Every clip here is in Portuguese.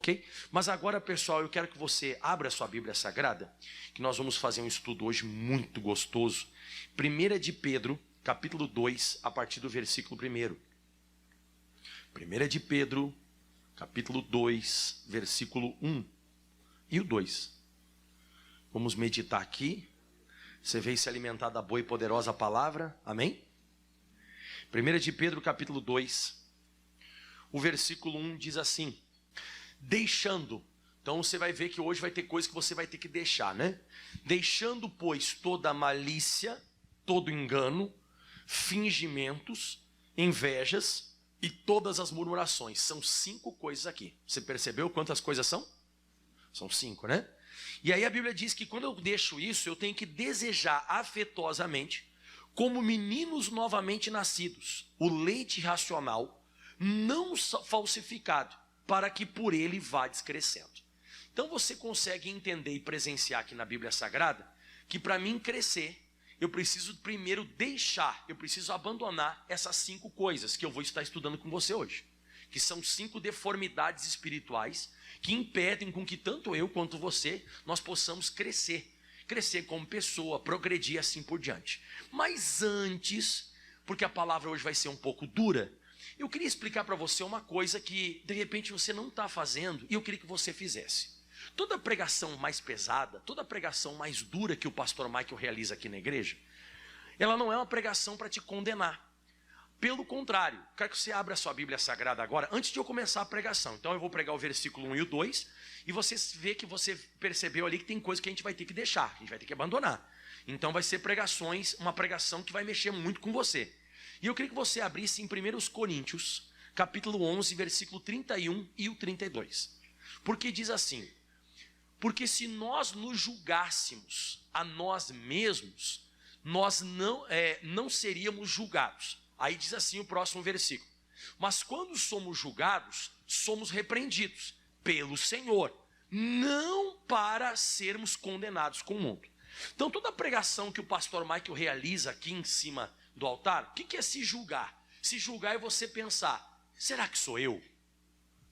Ok? Mas agora, pessoal, eu quero que você abra a sua Bíblia Sagrada, que nós vamos fazer um estudo hoje muito gostoso. 1 de Pedro, capítulo 2, a partir do versículo 1. 1 de Pedro, capítulo 2, versículo 1 e o 2. Vamos meditar aqui. Você veio se alimentar da boa e poderosa palavra. Amém? 1 de Pedro, capítulo 2, o versículo 1 diz assim: deixando. Então você vai ver que hoje vai ter coisa que você vai ter que deixar, né? Deixando, pois, toda malícia, todo engano, fingimentos, invejas e todas as murmurações. São 5 coisas aqui. Você percebeu quantas coisas são? São 5, né? E aí a Bíblia diz que quando eu deixo isso, eu tenho que desejar afetuosamente, como meninos novamente nascidos, o leite racional, não falsificado, para que por ele vá crescendo. Então você consegue entender e presenciar aqui na Bíblia Sagrada que para mim crescer, eu preciso primeiro deixar, eu preciso abandonar essas 5 coisas que eu vou estar estudando com você hoje, que são 5 deformidades espirituais que impedem com que tanto eu quanto você, nós possamos crescer como pessoa, progredir assim por diante. Mas antes, porque a palavra hoje vai ser um pouco dura, eu queria explicar para você uma coisa que de repente você não está fazendo e eu queria que você fizesse. Toda pregação mais pesada, toda pregação mais dura que o pastor Michael realiza aqui na igreja, ela não é uma pregação para te condenar. Pelo contrário, quero que você abra a sua Bíblia Sagrada agora, antes de eu começar a pregação. Então eu vou pregar o versículo 1 e o 2, e você vê que você percebeu ali que tem coisa que a gente vai ter que deixar, a gente vai ter que abandonar. Então vai ser pregações, uma pregação que vai mexer muito com você. E eu queria que você abrisse em 1 Coríntios, capítulo 11, versículo 31 e o 32. Porque diz assim: porque se nós nos julgássemos a nós mesmos, nós não seríamos julgados. Aí diz assim o próximo versículo: mas quando somos julgados, somos repreendidos pelo Senhor, não para sermos condenados com o mundo. Então toda pregação que o pastor Michael realiza aqui em cima do altar, o que é se julgar? Se julgar é você pensar: será que sou eu?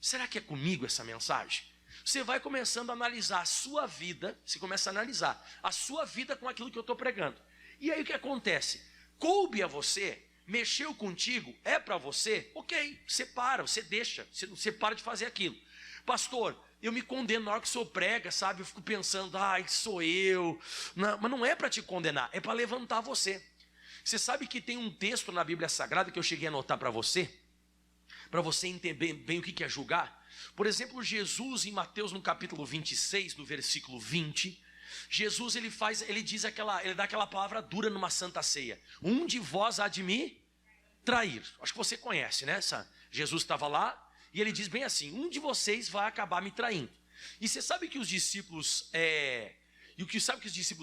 Será que é comigo essa mensagem? Você vai começando a analisar a sua vida, você começa a analisar a sua vida com aquilo que eu estou pregando. E aí o que acontece? Coube a você, mexeu contigo, é para você, ok, você para, você deixa, você para de fazer aquilo. Pastor, eu me condeno na hora que o senhor prega, sabe? Eu fico pensando, ai, sou eu. Não, mas não é para te condenar, é para levantar você. Você sabe que tem um texto na Bíblia Sagrada que eu cheguei a anotar para você entender bem o que é julgar. Por exemplo, Jesus em Mateus no capítulo 26, no versículo 20, Jesus ele dá aquela palavra dura numa santa ceia: um de vós há de me trair. Acho que você conhece, né? Jesus estava lá e ele diz bem assim: um de vocês vai acabar me traindo. E você sabe que os discípulos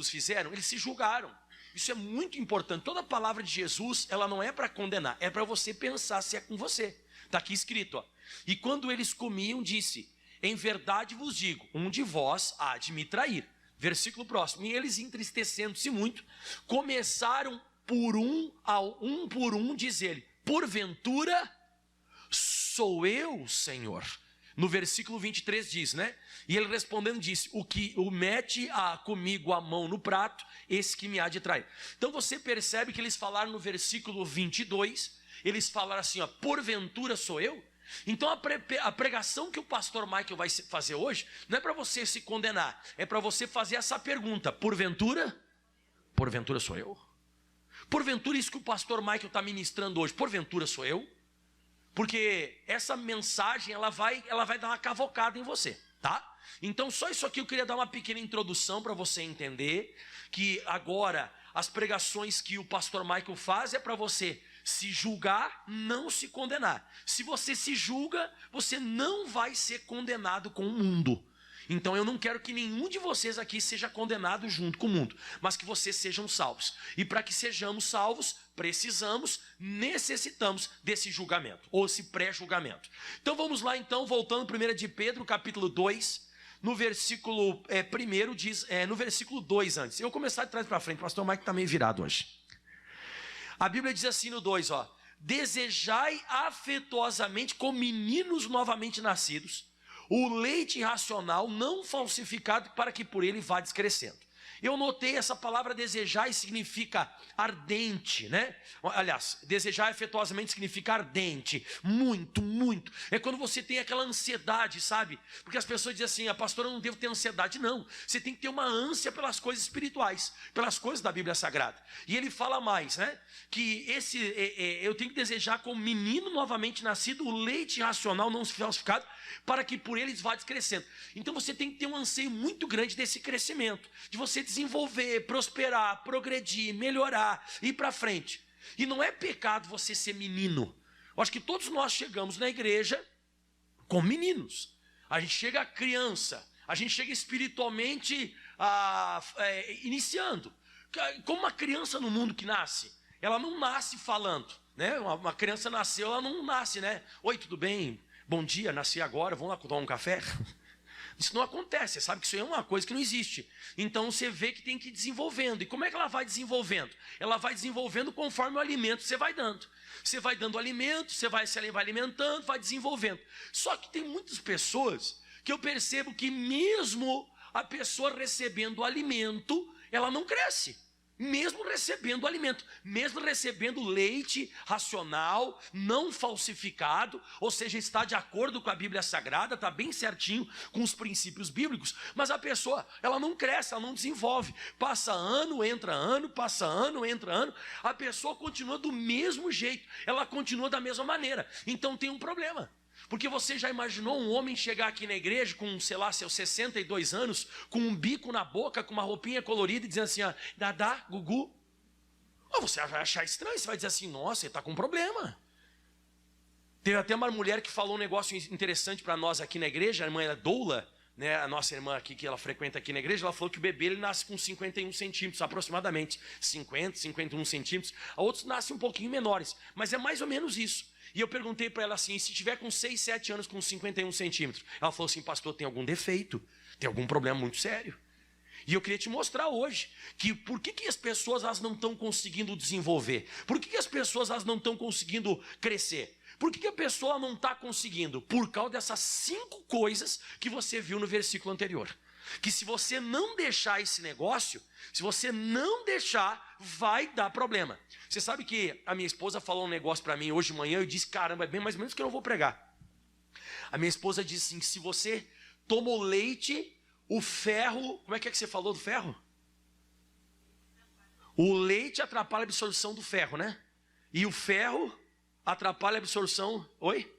fizeram? Eles se julgaram. Isso é muito importante. Toda a palavra de Jesus, ela não é para condenar, é para você pensar se é com você. Está aqui escrito, ó: e quando eles comiam, disse: em verdade vos digo, um de vós há de me trair. Versículo próximo: e eles, entristecendo-se muito, começaram por um dizer-lhe: porventura sou eu, Senhor? No versículo 23 diz, né? E ele respondendo disse: o que o mete comigo a mão no prato, esse que me há de trair. Então você percebe que eles falaram no versículo 22, eles falaram assim, ó: porventura sou eu? Então a pregação que o pastor Michael vai fazer hoje não é para você se condenar, é para você fazer essa pergunta: porventura sou eu? Porventura isso que o pastor Michael está ministrando hoje, porventura sou eu? Porque essa mensagem ela vai dar uma cavocada em você, tá? Então só isso aqui eu queria dar uma pequena introdução para você entender que agora as pregações que o pastor Michael faz é para você se julgar, não se condenar. Se você se julga, você não vai ser condenado com o mundo. Então eu não quero que nenhum de vocês aqui seja condenado junto com o mundo, mas que vocês sejam salvos. E para que sejamos salvos, necessitamos desse julgamento, ou esse pré-julgamento. Então vamos lá então, voltando 1 de Pedro, capítulo 2, no versículo 1 diz, no versículo 2 antes. Eu vou começar de trás para frente, o pastor Mike está meio virado hoje. A Bíblia diz assim no 2, ó: desejai afetuosamente como meninos novamente nascidos, o leite racional não falsificado para que por ele vá descrescendo. Eu notei essa palavra desejar e significa ardente, né? Aliás, desejar afetuosamente significa ardente, muito, muito. É quando você tem aquela ansiedade, sabe? Porque as pessoas dizem assim, pastor, eu não devo ter ansiedade. Não, você tem que ter uma ânsia pelas coisas espirituais, pelas coisas da Bíblia Sagrada. E ele fala mais, né? Que eu tenho que desejar como menino novamente nascido o leite racional não falsificado, para que por eles vá descrescendo. Então você tem que ter um anseio muito grande desse crescimento, de você desenvolver, prosperar, progredir, melhorar, ir para frente. E não é pecado você ser menino. Eu acho que todos nós chegamos na igreja como meninos. A gente chega criança, a gente chega espiritualmente iniciando. Como uma criança no mundo que nasce, ela não nasce falando, né? Uma criança nasceu, ela não nasce, né? Oi, tudo bem? Bom dia, nasci agora, vamos lá tomar um café? Isso não acontece, você sabe que isso é uma coisa que não existe. Então você vê que tem que ir desenvolvendo. E como é que ela vai desenvolvendo? Ela vai desenvolvendo conforme o alimento você vai dando. Você vai dando alimento, você vai se alimentando, vai desenvolvendo. Só que tem muitas pessoas que eu percebo que mesmo a pessoa recebendo alimento, ela não cresce. Mesmo recebendo alimento, mesmo recebendo leite racional, não falsificado, ou seja, está de acordo com a Bíblia Sagrada, está bem certinho com os princípios bíblicos, mas a pessoa, ela não cresce, ela não desenvolve, passa ano, entra ano, passa ano, entra ano, a pessoa continua do mesmo jeito, ela continua da mesma maneira, então tem um problema. Porque você já imaginou um homem chegar aqui na igreja com, sei lá, seus 62 anos, com um bico na boca, com uma roupinha colorida e dizendo assim, Dadá, Gugu? Você vai achar estranho, você vai dizer assim, nossa, ele está com um problema. Teve até uma mulher que falou um negócio interessante para nós aqui na igreja, a irmã Doula, né, a nossa irmã aqui, que ela frequenta aqui na igreja, ela falou que o bebê ele nasce com 51 centímetros, aproximadamente, 50, 51 centímetros. Outros nascem um pouquinho menores, mas é mais ou menos isso. E eu perguntei para ela assim, se tiver com 6, 7 anos com 51 centímetros? Ela falou assim, pastor, tem algum defeito, tem algum problema muito sério. E eu queria te mostrar hoje, que por que as pessoas elas não estão conseguindo desenvolver? Por que as pessoas elas não estão conseguindo crescer? Por que a pessoa não está conseguindo? Por causa dessas 5 coisas que você viu no versículo anterior. Que se você não deixar esse negócio, se você não deixar, vai dar problema. Você sabe que a minha esposa falou um negócio para mim hoje de manhã, eu disse, caramba, é bem mais ou menos que eu não vou pregar. A minha esposa disse assim, se você toma o leite, o ferro, como é que você falou do ferro? O leite atrapalha a absorção do ferro, né? E o ferro atrapalha a absorção, oi?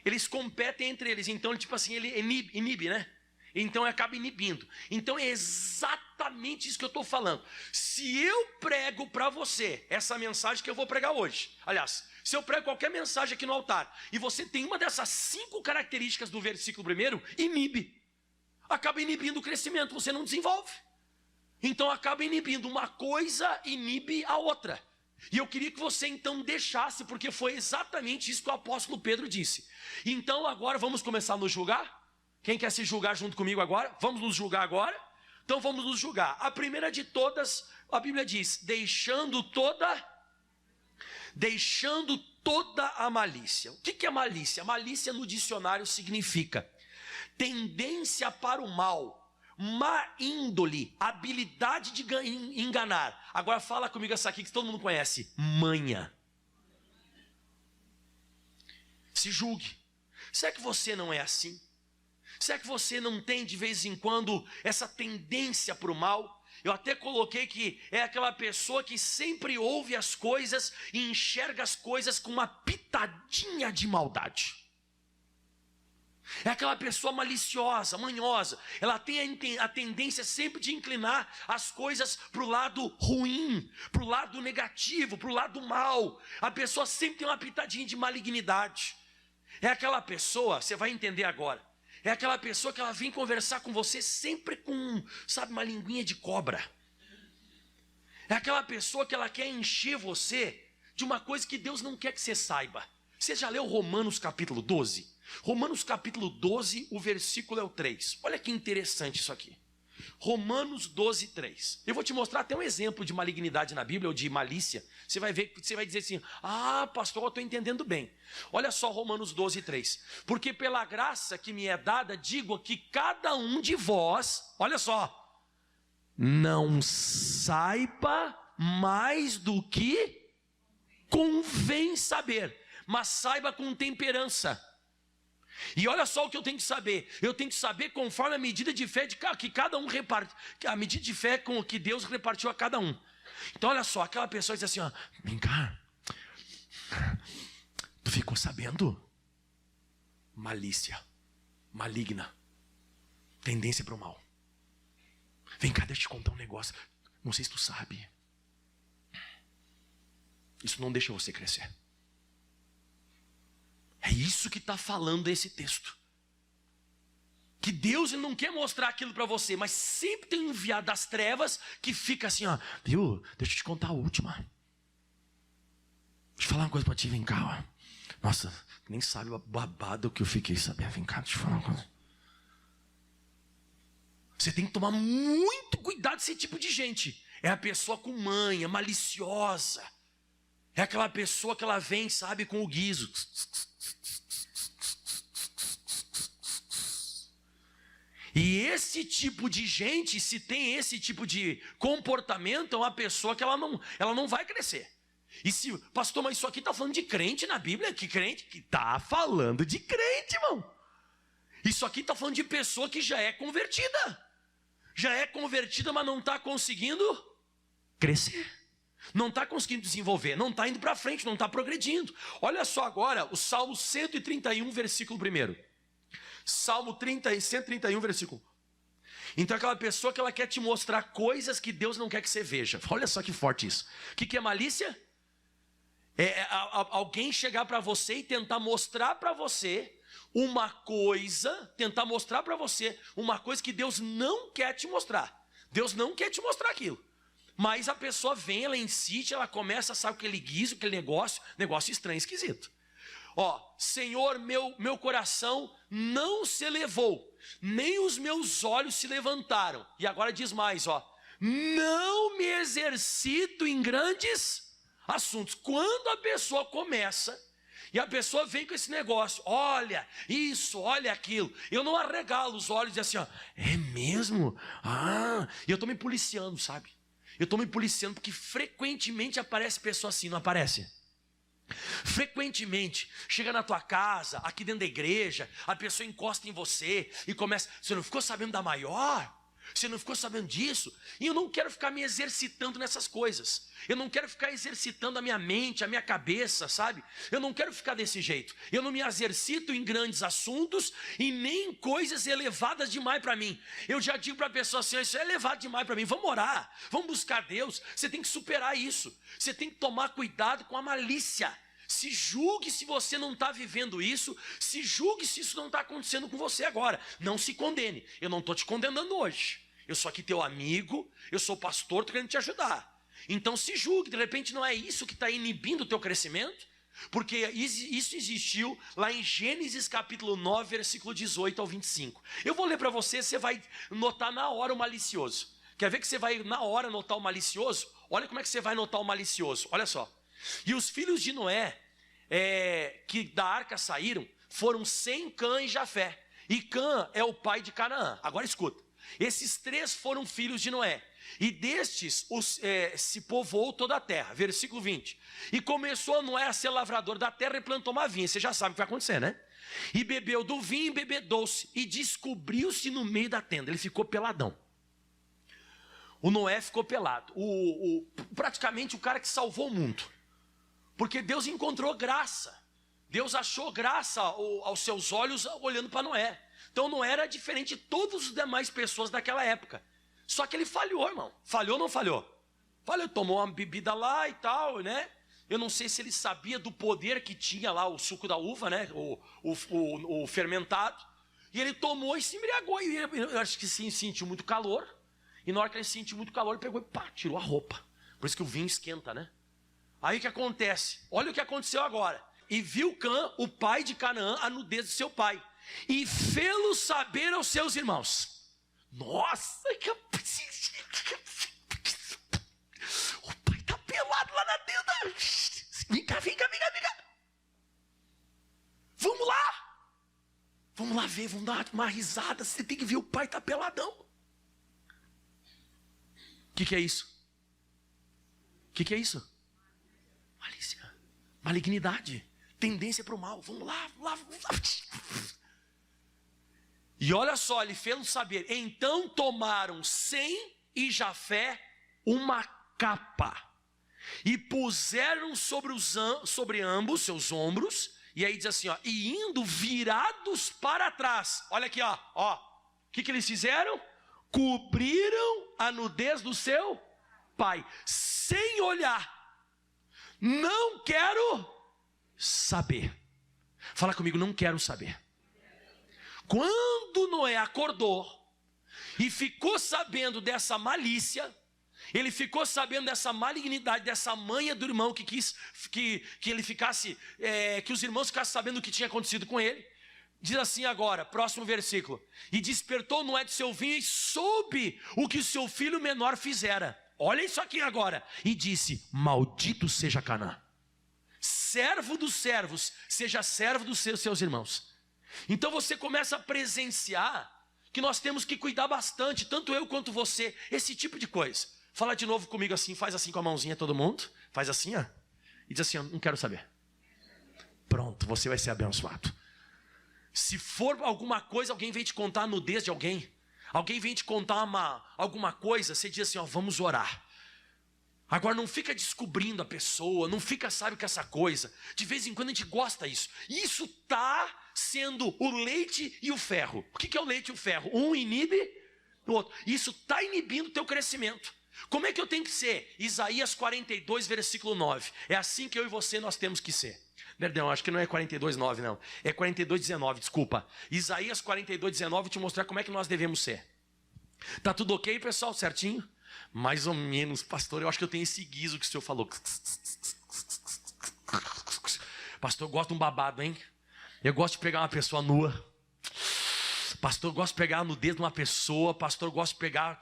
Eles competem entre eles, então tipo assim, ele inibe, né? Então acaba inibindo. Então é exatamente isso que eu estou falando. Se eu prego para você essa mensagem que eu vou pregar hoje, aliás, se eu prego qualquer mensagem aqui no altar, e você tem uma dessas 5 características do versículo 1, inibe. Acaba inibindo o crescimento, você não desenvolve. Então acaba inibindo, uma coisa inibe a outra. E eu queria que você então deixasse, porque foi exatamente isso que o apóstolo Pedro disse. Então agora vamos começar a nos julgar? Quem quer se julgar junto comigo agora? Vamos nos julgar agora? Então vamos nos julgar. A primeira de todas, a Bíblia diz, deixando toda a malícia. O que é malícia? Malícia no dicionário significa tendência para o mal, má índole, habilidade de enganar. Agora fala comigo essa aqui que todo mundo conhece, manha. Se julgue. Será que você não é assim? Será que você não tem de vez em quando essa tendência para o mal? Eu até coloquei que é aquela pessoa que sempre ouve as coisas e enxerga as coisas com uma pitadinha de maldade. É aquela pessoa maliciosa, manhosa. Ela tem a tendência sempre de inclinar as coisas para o lado ruim, para o lado negativo, para o lado mal. A pessoa sempre tem uma pitadinha de malignidade. É aquela pessoa, você vai entender agora. É aquela pessoa que ela vem conversar com você sempre com, sabe, uma linguinha de cobra. É aquela pessoa que ela quer encher você de uma coisa que Deus não quer que você saiba. Você já leu Romanos capítulo 12? Romanos capítulo 12, o versículo é o 3. Olha que interessante isso aqui. Romanos 12, 3. Eu vou te mostrar até um exemplo de malignidade na Bíblia, ou de malícia. Você vai ver, você vai dizer assim: ah, pastor, eu estou entendendo bem. Olha só Romanos 12, 3. Porque pela graça que me é dada, digo que cada um de vós, olha só, não saiba mais do que convém saber, mas saiba com temperança. E olha só o que eu tenho que saber. Eu tenho que saber conforme a medida de fé que cada um reparte, a medida de fé com que Deus repartiu a cada um. Então olha só, aquela pessoa diz assim, ó, vem cá, tu ficou sabendo? Malícia, maligna, tendência para o mal. Vem cá, deixa eu te contar um negócio. Não sei se tu sabe. Isso não deixa você crescer. É isso que está falando esse texto. Que Deus não quer mostrar aquilo para você, mas sempre tem um enviado das trevas que fica assim, ó, viu? Deixa eu te contar a última. Deixa eu falar uma coisa para ti, vem cá, ó. Nossa, nem sabe o babado que eu fiquei sabendo. Vem cá, deixa eu falar uma coisa. Você tem que tomar muito cuidado com esse tipo de gente. É a pessoa com manha, maliciosa. É aquela pessoa que ela vem, sabe, com o guiso. E esse tipo de gente, se tem esse tipo de comportamento, é uma pessoa que ela não vai crescer. E se, pastor, mas isso aqui está falando de crente na Bíblia? Que crente? Que está falando de crente, irmão. Isso aqui está falando de pessoa que já é convertida. Já é convertida, mas não está conseguindo crescer. Não está conseguindo desenvolver, não está indo para frente, não está progredindo. Olha só agora o Salmo 131, versículo 1. Salmo 131, versículo. Então aquela pessoa que ela quer te mostrar coisas que Deus não quer que você veja. Olha só que forte isso. O que é malícia? É alguém chegar para você e tentar mostrar para você uma coisa, tentar mostrar para você uma coisa que Deus não quer te mostrar. Deus não quer te mostrar aquilo. Mas a pessoa vem, ela insiste, ela começa a saber aquele guiso, aquele negócio estranho, esquisito. Ó, Senhor, meu coração não se elevou, nem os meus olhos se levantaram. E agora diz mais, ó, não me exercito em grandes assuntos. Quando a pessoa começa, e a pessoa vem com esse negócio, olha isso, olha aquilo, eu não arregalo os olhos e assim, ó, é mesmo? Ah, e eu estou me policiando, sabe? Eu estou me policiando porque frequentemente aparece pessoa assim, não aparece? Frequentemente, chega na tua casa, aqui dentro da igreja, a pessoa encosta em você e começa, você não ficou sabendo da maior? Você não ficou sabendo disso? E eu não quero ficar me exercitando nessas coisas. Eu não quero ficar exercitando a minha mente, a minha cabeça, sabe? Eu não quero ficar desse jeito. Eu não me exercito em grandes assuntos e nem em coisas elevadas demais para mim. Eu já digo para a pessoa assim, isso é elevado demais para mim. Vamos orar, vamos buscar Deus. Você tem que superar isso. Você tem que tomar cuidado com a malícia. Se julgue se você não está vivendo isso. Se julgue se isso não está acontecendo com você agora. Não se condene. Eu não estou te condenando hoje. Eu sou aqui teu amigo. Eu sou pastor, estou querendo te ajudar. Então se julgue. De repente não é isso que está inibindo o teu crescimento. Porque isso existiu lá em Gênesis capítulo 9, versículo 18 ao 25. Eu vou ler para você, você vai notar na hora o malicioso. Quer ver que você vai na hora notar o malicioso? Olha como é que você vai notar o malicioso. Olha só. E os filhos de Noé, que da arca saíram, foram Sem, Cã e Jafé. E Cã é o pai de Canaã. Agora escuta. Esses três foram filhos de Noé. E destes se povoou toda a terra. Versículo 20. E começou Noé a ser lavrador da terra e plantou uma vinha. Você já sabe o que vai acontecer, né? E bebeu do vinho e bebedou-se. E descobriu-se no meio da tenda. Ele ficou peladão. O Noé ficou pelado. Praticamente o cara que salvou o mundo. Porque Deus encontrou graça. Deus achou graça aos seus olhos olhando para Noé. Então Noé era diferente de todas as demais pessoas daquela época. Só que ele falhou, irmão. Falhou ou não falhou? Falhou, tomou uma bebida lá e tal, né? Eu não sei se ele sabia do poder que tinha lá o suco da uva, né? O fermentado. E ele tomou e se embriagou. E eu acho que sim, sentiu muito calor. E na hora que ele sentiu muito calor, ele pegou e pá, tirou a roupa. Por isso que o vinho esquenta, né? Aí o que acontece? Olha o que aconteceu agora. E viu Cã, o pai de Canaã, a nudez de seu pai. E fê-lo saber aos seus irmãos. Nossa, o pai tá pelado lá na tenda. Vem cá. Vamos lá ver, vamos dar uma risada. Você tem que ver, o pai tá peladão. O que é isso? O que é isso? Malícia, malignidade, tendência para o mal. Vamos lá. E olha só, ele fez saber. Então tomaram Sem e Jafé uma capa e puseram sobre ambos seus ombros. E aí diz assim, ó, e indo virados para trás. Olha aqui, ó. O que eles fizeram? Cobriram a nudez do seu pai, sem olhar. Não quero saber. Fala comigo, não quero saber. Quando Noé acordou e ficou sabendo dessa malícia, ele ficou sabendo dessa malignidade, dessa manha do irmão que quis que ele ficasse, que os irmãos ficassem sabendo o que tinha acontecido com ele. Diz assim agora, próximo versículo. E despertou Noé de seu vinho e soube o que o seu filho menor fizera. Olha isso aqui agora. E disse, maldito seja Canaã. Servo dos servos, seja servo dos seus irmãos. Então você começa a presenciar que nós temos que cuidar bastante, tanto eu quanto você, esse tipo de coisa. Fala de novo comigo assim, faz assim com a mãozinha todo mundo. Faz assim, ó. E diz assim, ó, não quero saber. Pronto, você vai ser abençoado. Se for alguma coisa, alguém vem te contar a nudez de alguém. Alguém vem te contar alguma coisa, você diz assim, ó, vamos orar. Agora não fica descobrindo a pessoa, não fica, sabe, com essa coisa. De vez em quando a gente gosta disso. Isso está sendo o leite e o ferro. O que é o leite e o ferro? Um inibe o outro. Isso está inibindo o teu crescimento. Como é que eu tenho que ser? Isaías 42, versículo 9. É assim que eu e você nós temos que ser. Perdão, acho que não é 42, 9 não. É 42, 19, desculpa. Isaías 42, 19, te mostrar como é que nós devemos ser. Tá tudo ok, pessoal? Certinho? Mais ou menos, pastor, eu acho que eu tenho esse guiso que o senhor falou. Pastor, eu gosto de um babado, hein? Eu gosto de pegar uma pessoa nua. Pastor, eu gosto de pegar a nudez de uma pessoa. Pastor, eu gosto de pegar...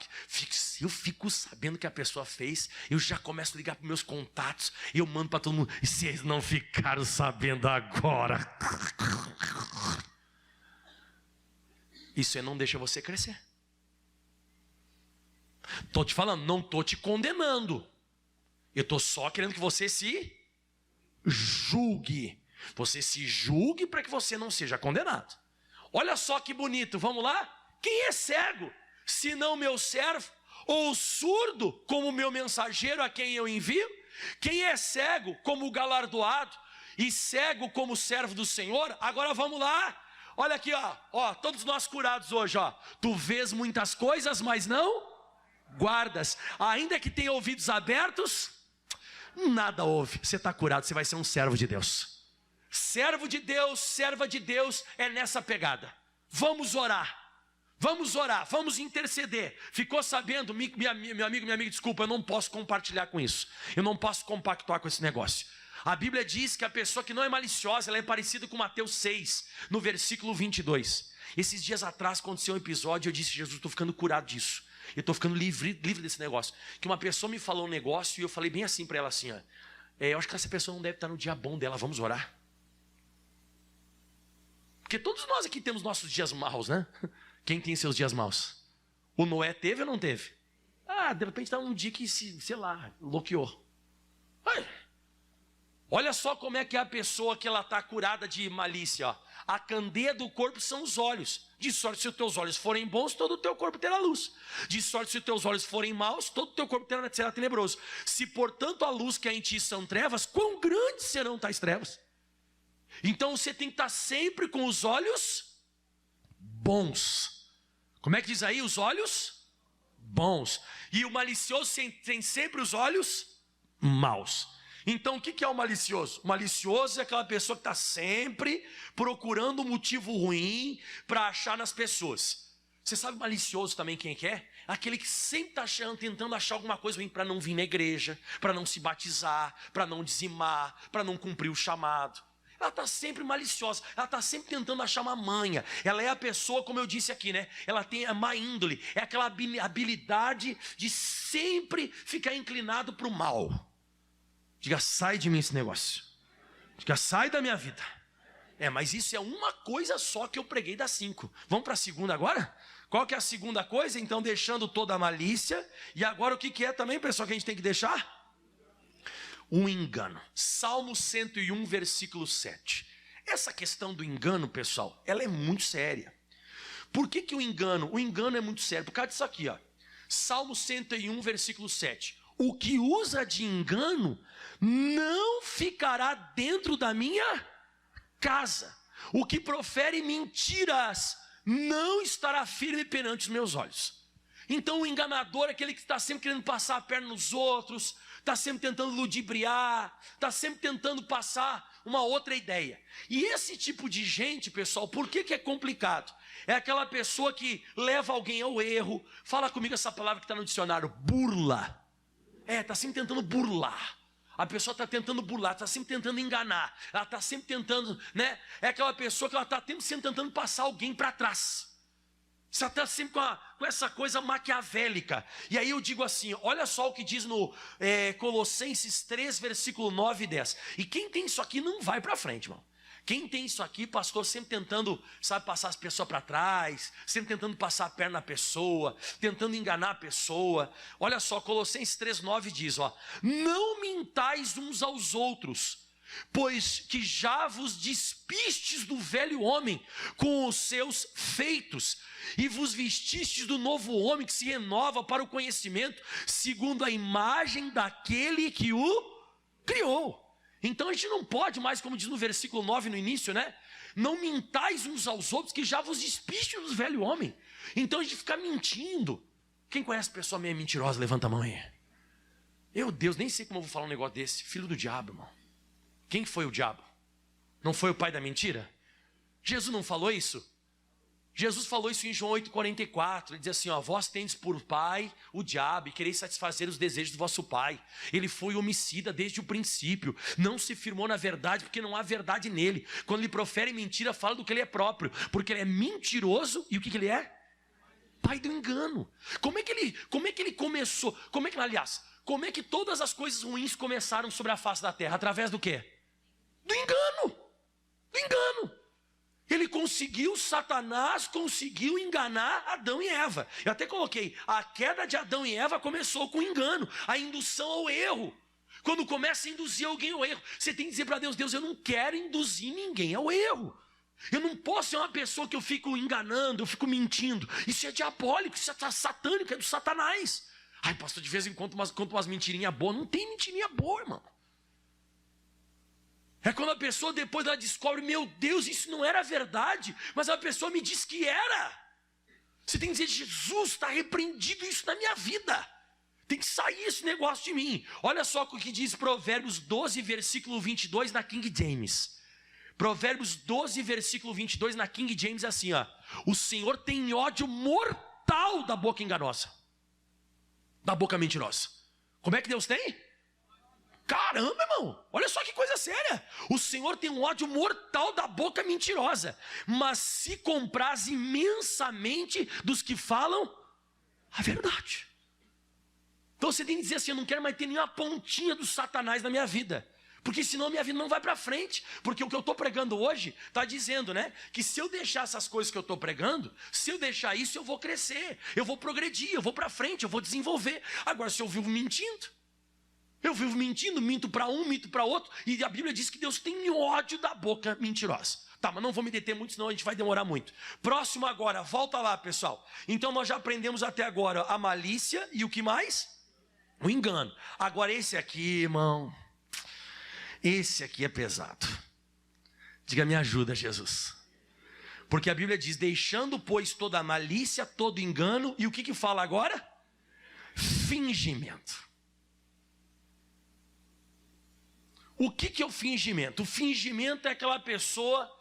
Eu fico sabendo o que a pessoa fez. Eu já começo a ligar para meus contatos. E eu mando para todo mundo. E vocês não ficaram sabendo agora? Isso aí não deixa você crescer. Estou te falando, não estou te condenando. Eu estou só querendo que você se julgue. Você se julgue para que você não seja condenado. Olha só que bonito, vamos lá? Quem é cego, senão meu servo? Ou surdo, como meu mensageiro a quem eu envio? Quem é cego, como o galardoado? E cego como o servo do Senhor? Agora vamos lá. Olha aqui, ó, todos nós curados hoje, ó. Tu vês muitas coisas, mas não guardas. Ainda que tenha ouvidos abertos, nada ouve. Você está curado, você vai ser um servo de Deus. Servo de Deus, serva de Deus, é nessa pegada. Vamos orar, vamos interceder. Ficou sabendo, meu amigo, desculpa, eu não posso compartilhar com isso. Eu não posso compactuar com esse negócio. A Bíblia diz que a pessoa que não é maliciosa, ela é parecida com Mateus 6, no versículo 22. Esses dias atrás aconteceu um episódio, eu disse, Jesus, estou ficando curado disso. Eu estou ficando livre desse negócio. Que uma pessoa me falou um negócio e eu falei bem assim para ela assim, ó, eu acho que essa pessoa não deve estar no dia bom dela, vamos orar. Porque todos nós aqui temos nossos dias maus, né? Quem tem seus dias maus? O Noé teve ou não teve? De repente está um dia que, sei lá, bloqueou. Olha só como é que é a pessoa que ela está curada de malícia. Ó. A candeia do corpo são os olhos. De sorte, se os teus olhos forem bons, todo o teu corpo terá luz. De sorte, se os teus olhos forem maus, todo o teu corpo será tenebroso. Se, portanto, a luz que há em ti são trevas, quão grandes serão tais trevas? Então você tem que estar sempre com os olhos bons. Como é que diz aí? Os olhos bons. E o malicioso tem sempre os olhos maus. Então o que é o malicioso? O malicioso é aquela pessoa que está sempre procurando um motivo ruim para achar nas pessoas. Você sabe malicioso também quem que é? Aquele que sempre está tentando achar alguma coisa ruim para não vir na igreja, para não se batizar, para não dizimar, para não cumprir o chamado. Ela está sempre maliciosa, ela está sempre tentando achar uma manha. Ela é a pessoa, como eu disse aqui, né? Ela tem a má índole, é aquela habilidade de sempre ficar inclinado para o mal. Diga, sai de mim esse negócio. Diga, sai da minha vida. Mas isso é uma coisa só que eu preguei das 5. Vamos para a segunda agora? Qual que é a segunda coisa? Então, deixando toda a malícia. E agora o que é também, pessoal, que a gente tem que deixar? O engano. Salmo 101, versículo 7. Essa questão do engano, pessoal, ela é muito séria. Por que o engano? O engano é muito sério. Por causa disso aqui, ó. Salmo 101, versículo 7. O que usa de engano não ficará dentro da minha casa. O que profere mentiras não estará firme perante os meus olhos. Então o enganador é aquele que está sempre querendo passar a perna nos outros, está sempre tentando ludibriar, está sempre tentando passar uma outra ideia. E esse tipo de gente, pessoal, por que é complicado? É aquela pessoa que leva alguém ao erro. Fala comigo essa palavra que está no dicionário, burla. Está sempre tentando burlar. A pessoa está tentando burlar, está sempre tentando enganar. Ela está sempre tentando, né? É aquela pessoa que ela está sempre tentando passar alguém para trás. Você está sempre com essa coisa maquiavélica. E aí eu digo assim, olha só o que diz no Colossenses 3, versículo 9 e 10. E quem tem isso aqui não vai para frente, irmão. Quem tem isso aqui, pastor, sempre tentando, sabe, passar as pessoas para trás, sempre tentando passar a perna na pessoa, tentando enganar a pessoa. Olha só, Colossenses 3,9 diz, ó, não mintais uns aos outros, pois que já vos despistes do velho homem com os seus feitos, e vos vestistes do novo homem que se renova para o conhecimento, segundo a imagem daquele que o criou. Então a gente não pode mais, como diz no versículo 9 no início, né? Não mintais uns aos outros, que já vos despistes do velho homem. Então a gente fica mentindo. Quem conhece pessoa meio mentirosa, levanta a mão aí. Meu Deus, nem sei como eu vou falar um negócio desse. Filho do diabo, irmão. Quem foi o diabo? Não foi o pai da mentira? Jesus não falou isso? Jesus falou isso em João 8,44, ele diz assim, ó, vós tendes por pai o diabo e quereis satisfazer os desejos do vosso pai. Ele foi homicida desde o princípio, não se firmou na verdade porque não há verdade nele. Quando ele profere mentira, fala do que ele é próprio, porque ele é mentiroso e o que ele é? Pai do engano. Como é que ele começou? Como é que todas as coisas ruins começaram sobre a face da terra? Através do quê? Do engano. Do engano. Satanás conseguiu enganar Adão e Eva. Eu até coloquei, a queda de Adão e Eva começou com engano, a indução ao erro. Quando começa a induzir alguém ao erro, você tem que dizer para Deus, Deus, eu não quero induzir ninguém ao erro. Eu não posso ser uma pessoa que eu fico enganando, eu fico mentindo. Isso é diabólico, isso é satânico, é do Satanás. Ai, pastor, de vez em quando conta umas mentirinhas boas. Não tem mentirinha boa, irmão. É quando a pessoa depois ela descobre, meu Deus, isso não era verdade, mas a pessoa me diz que era. Você tem que dizer, Jesus, está repreendido isso na minha vida. Tem que sair esse negócio de mim. Olha só o que diz Provérbios 12, versículo 22 na King James. Provérbios 12, versículo 22 na King James é assim, ó. O Senhor tem ódio mortal da boca enganosa, da boca mentirosa. Como é que Deus tem? Caramba, irmão, olha só que coisa séria. O Senhor tem um ódio mortal da boca mentirosa, mas se compraz imensamente dos que falam a verdade. Então você tem que dizer assim, eu não quero mais ter nenhuma pontinha do Satanás na minha vida, porque senão minha vida não vai para frente. Porque o que eu estou pregando hoje está dizendo, né, que se eu deixar essas coisas que eu estou pregando, se eu deixar isso, eu vou crescer, eu vou progredir, eu vou para frente, eu vou desenvolver. Agora, se eu vivo mentindo, minto para um, minto para outro, e a Bíblia diz que Deus tem ódio da boca mentirosa. Tá, mas não vou me deter muito, senão a gente vai demorar muito. Próximo agora, volta lá, pessoal. Então nós já aprendemos até agora a malícia e o que mais? O engano. Agora esse aqui, irmão, esse aqui é pesado. Diga, me ajuda, Jesus. Porque a Bíblia diz, deixando, pois, toda a malícia, todo engano, e o que fala agora? Fingimento. O que é o fingimento? O fingimento é aquela pessoa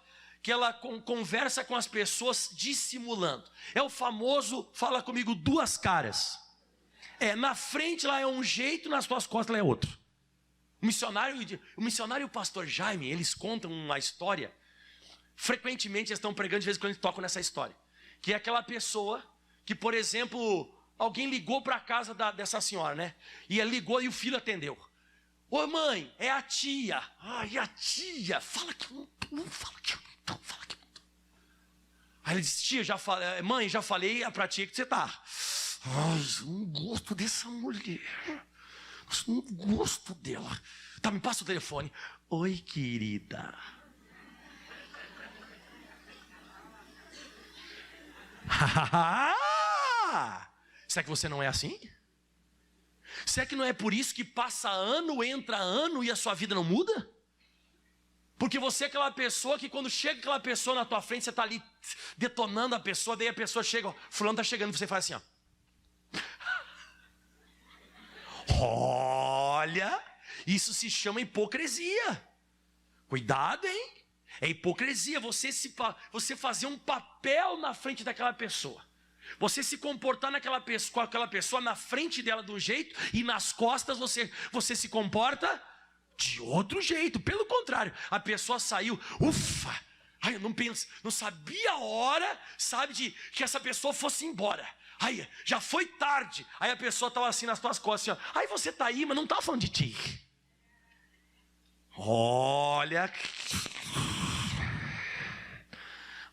que ela conversa com as pessoas dissimulando. É o famoso, fala comigo, duas caras. Na frente lá é um jeito, nas tuas costas lá é outro. O missionário e o pastor Jaime, eles contam uma história. Frequentemente eles estão pregando, de vez em quando eles tocam nessa história. Que é aquela pessoa que, por exemplo, alguém ligou para a casa dessa senhora, né? E ela ligou e o filho atendeu. Ô mãe, é a tia. Ai, a tia. Fala que não fala que não fala que não. Aí ele disse, tia, mãe, já falei pra tia que você tá. Ai, eu não gosto dessa mulher. Eu não gosto dela. Tá, me passa o telefone. Oi, querida. Será que você não é assim? Será que não é por isso que passa ano, entra ano e a sua vida não muda? Porque você é aquela pessoa que quando chega aquela pessoa na tua frente, você está ali detonando a pessoa, daí a pessoa chega, ó, fulano está chegando, você faz assim, ó. Olha, isso se chama hipocrisia. Cuidado, hein? É hipocrisia você fazer um papel na frente daquela pessoa. Você se comportar com aquela pessoa na frente dela de um jeito e nas costas você se comporta de outro jeito. Pelo contrário, a pessoa saiu, ufa, ai, eu não sabia a hora, sabe, de que essa pessoa fosse embora. Aí, já foi tarde. Aí a pessoa estava assim nas tuas costas, assim, ó. Aí você está aí, mas não está falando de ti. Olha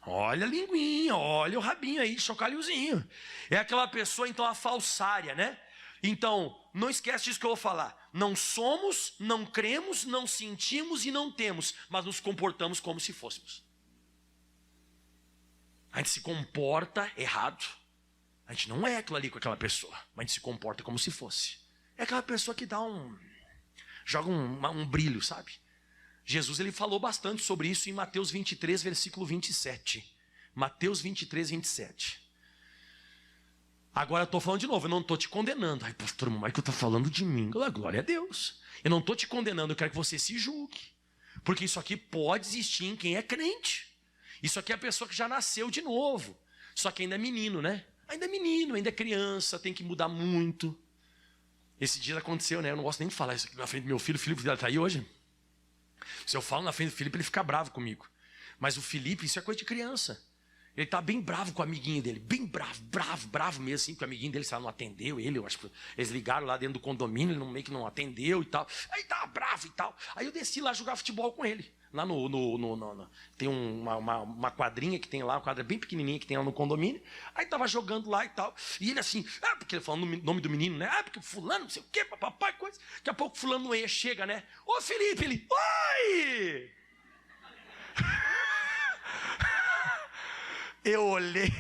a linguinha, olha o rabinho aí, chocalhozinho. É aquela pessoa, então, a falsária, né? Então, não esquece disso que eu vou falar. Não somos, não cremos, não sentimos e não temos, mas nos comportamos como se fôssemos. A gente se comporta errado. A gente não é aquilo ali com aquela pessoa, mas a gente se comporta como se fosse. É aquela pessoa que joga um brilho, sabe? Jesus ele falou bastante sobre isso em Mateus 23, versículo 27. Mateus 23, 27. Agora eu estou falando de novo, eu não estou te condenando. Ai, pastor Michael está falando de mim. Glória a Deus. Eu não estou te condenando, eu quero que você se julgue. Porque isso aqui pode existir em quem é crente. Isso aqui é a pessoa que já nasceu de novo. Só que ainda é menino, né? Ainda é menino, ainda é criança, tem que mudar muito. Esse dia aconteceu, né? Eu não gosto nem de falar isso aqui na frente do meu filho. O Felipe está aí hoje. Se eu falo na frente do Felipe, ele fica bravo comigo. Mas o Felipe, isso é coisa de criança. Ele está bem bravo com o amiguinho dele. Bem bravo mesmo, assim, porque o amiguinho dele não atendeu ele. Eu acho que eles ligaram lá dentro do condomínio, ele meio que não atendeu e tal. Aí estava bravo e tal. Aí eu desci lá jogar futebol com ele. Lá tem uma quadrinha que tem lá, uma quadra bem pequenininha que tem lá no condomínio. Aí estava jogando lá e tal. E ele assim, porque ele falando o nome do menino, né? Porque fulano, não sei o quê, papai, coisa. Daqui a pouco fulano chega, né? Ô Felipe, ele, oi! Eu olhei.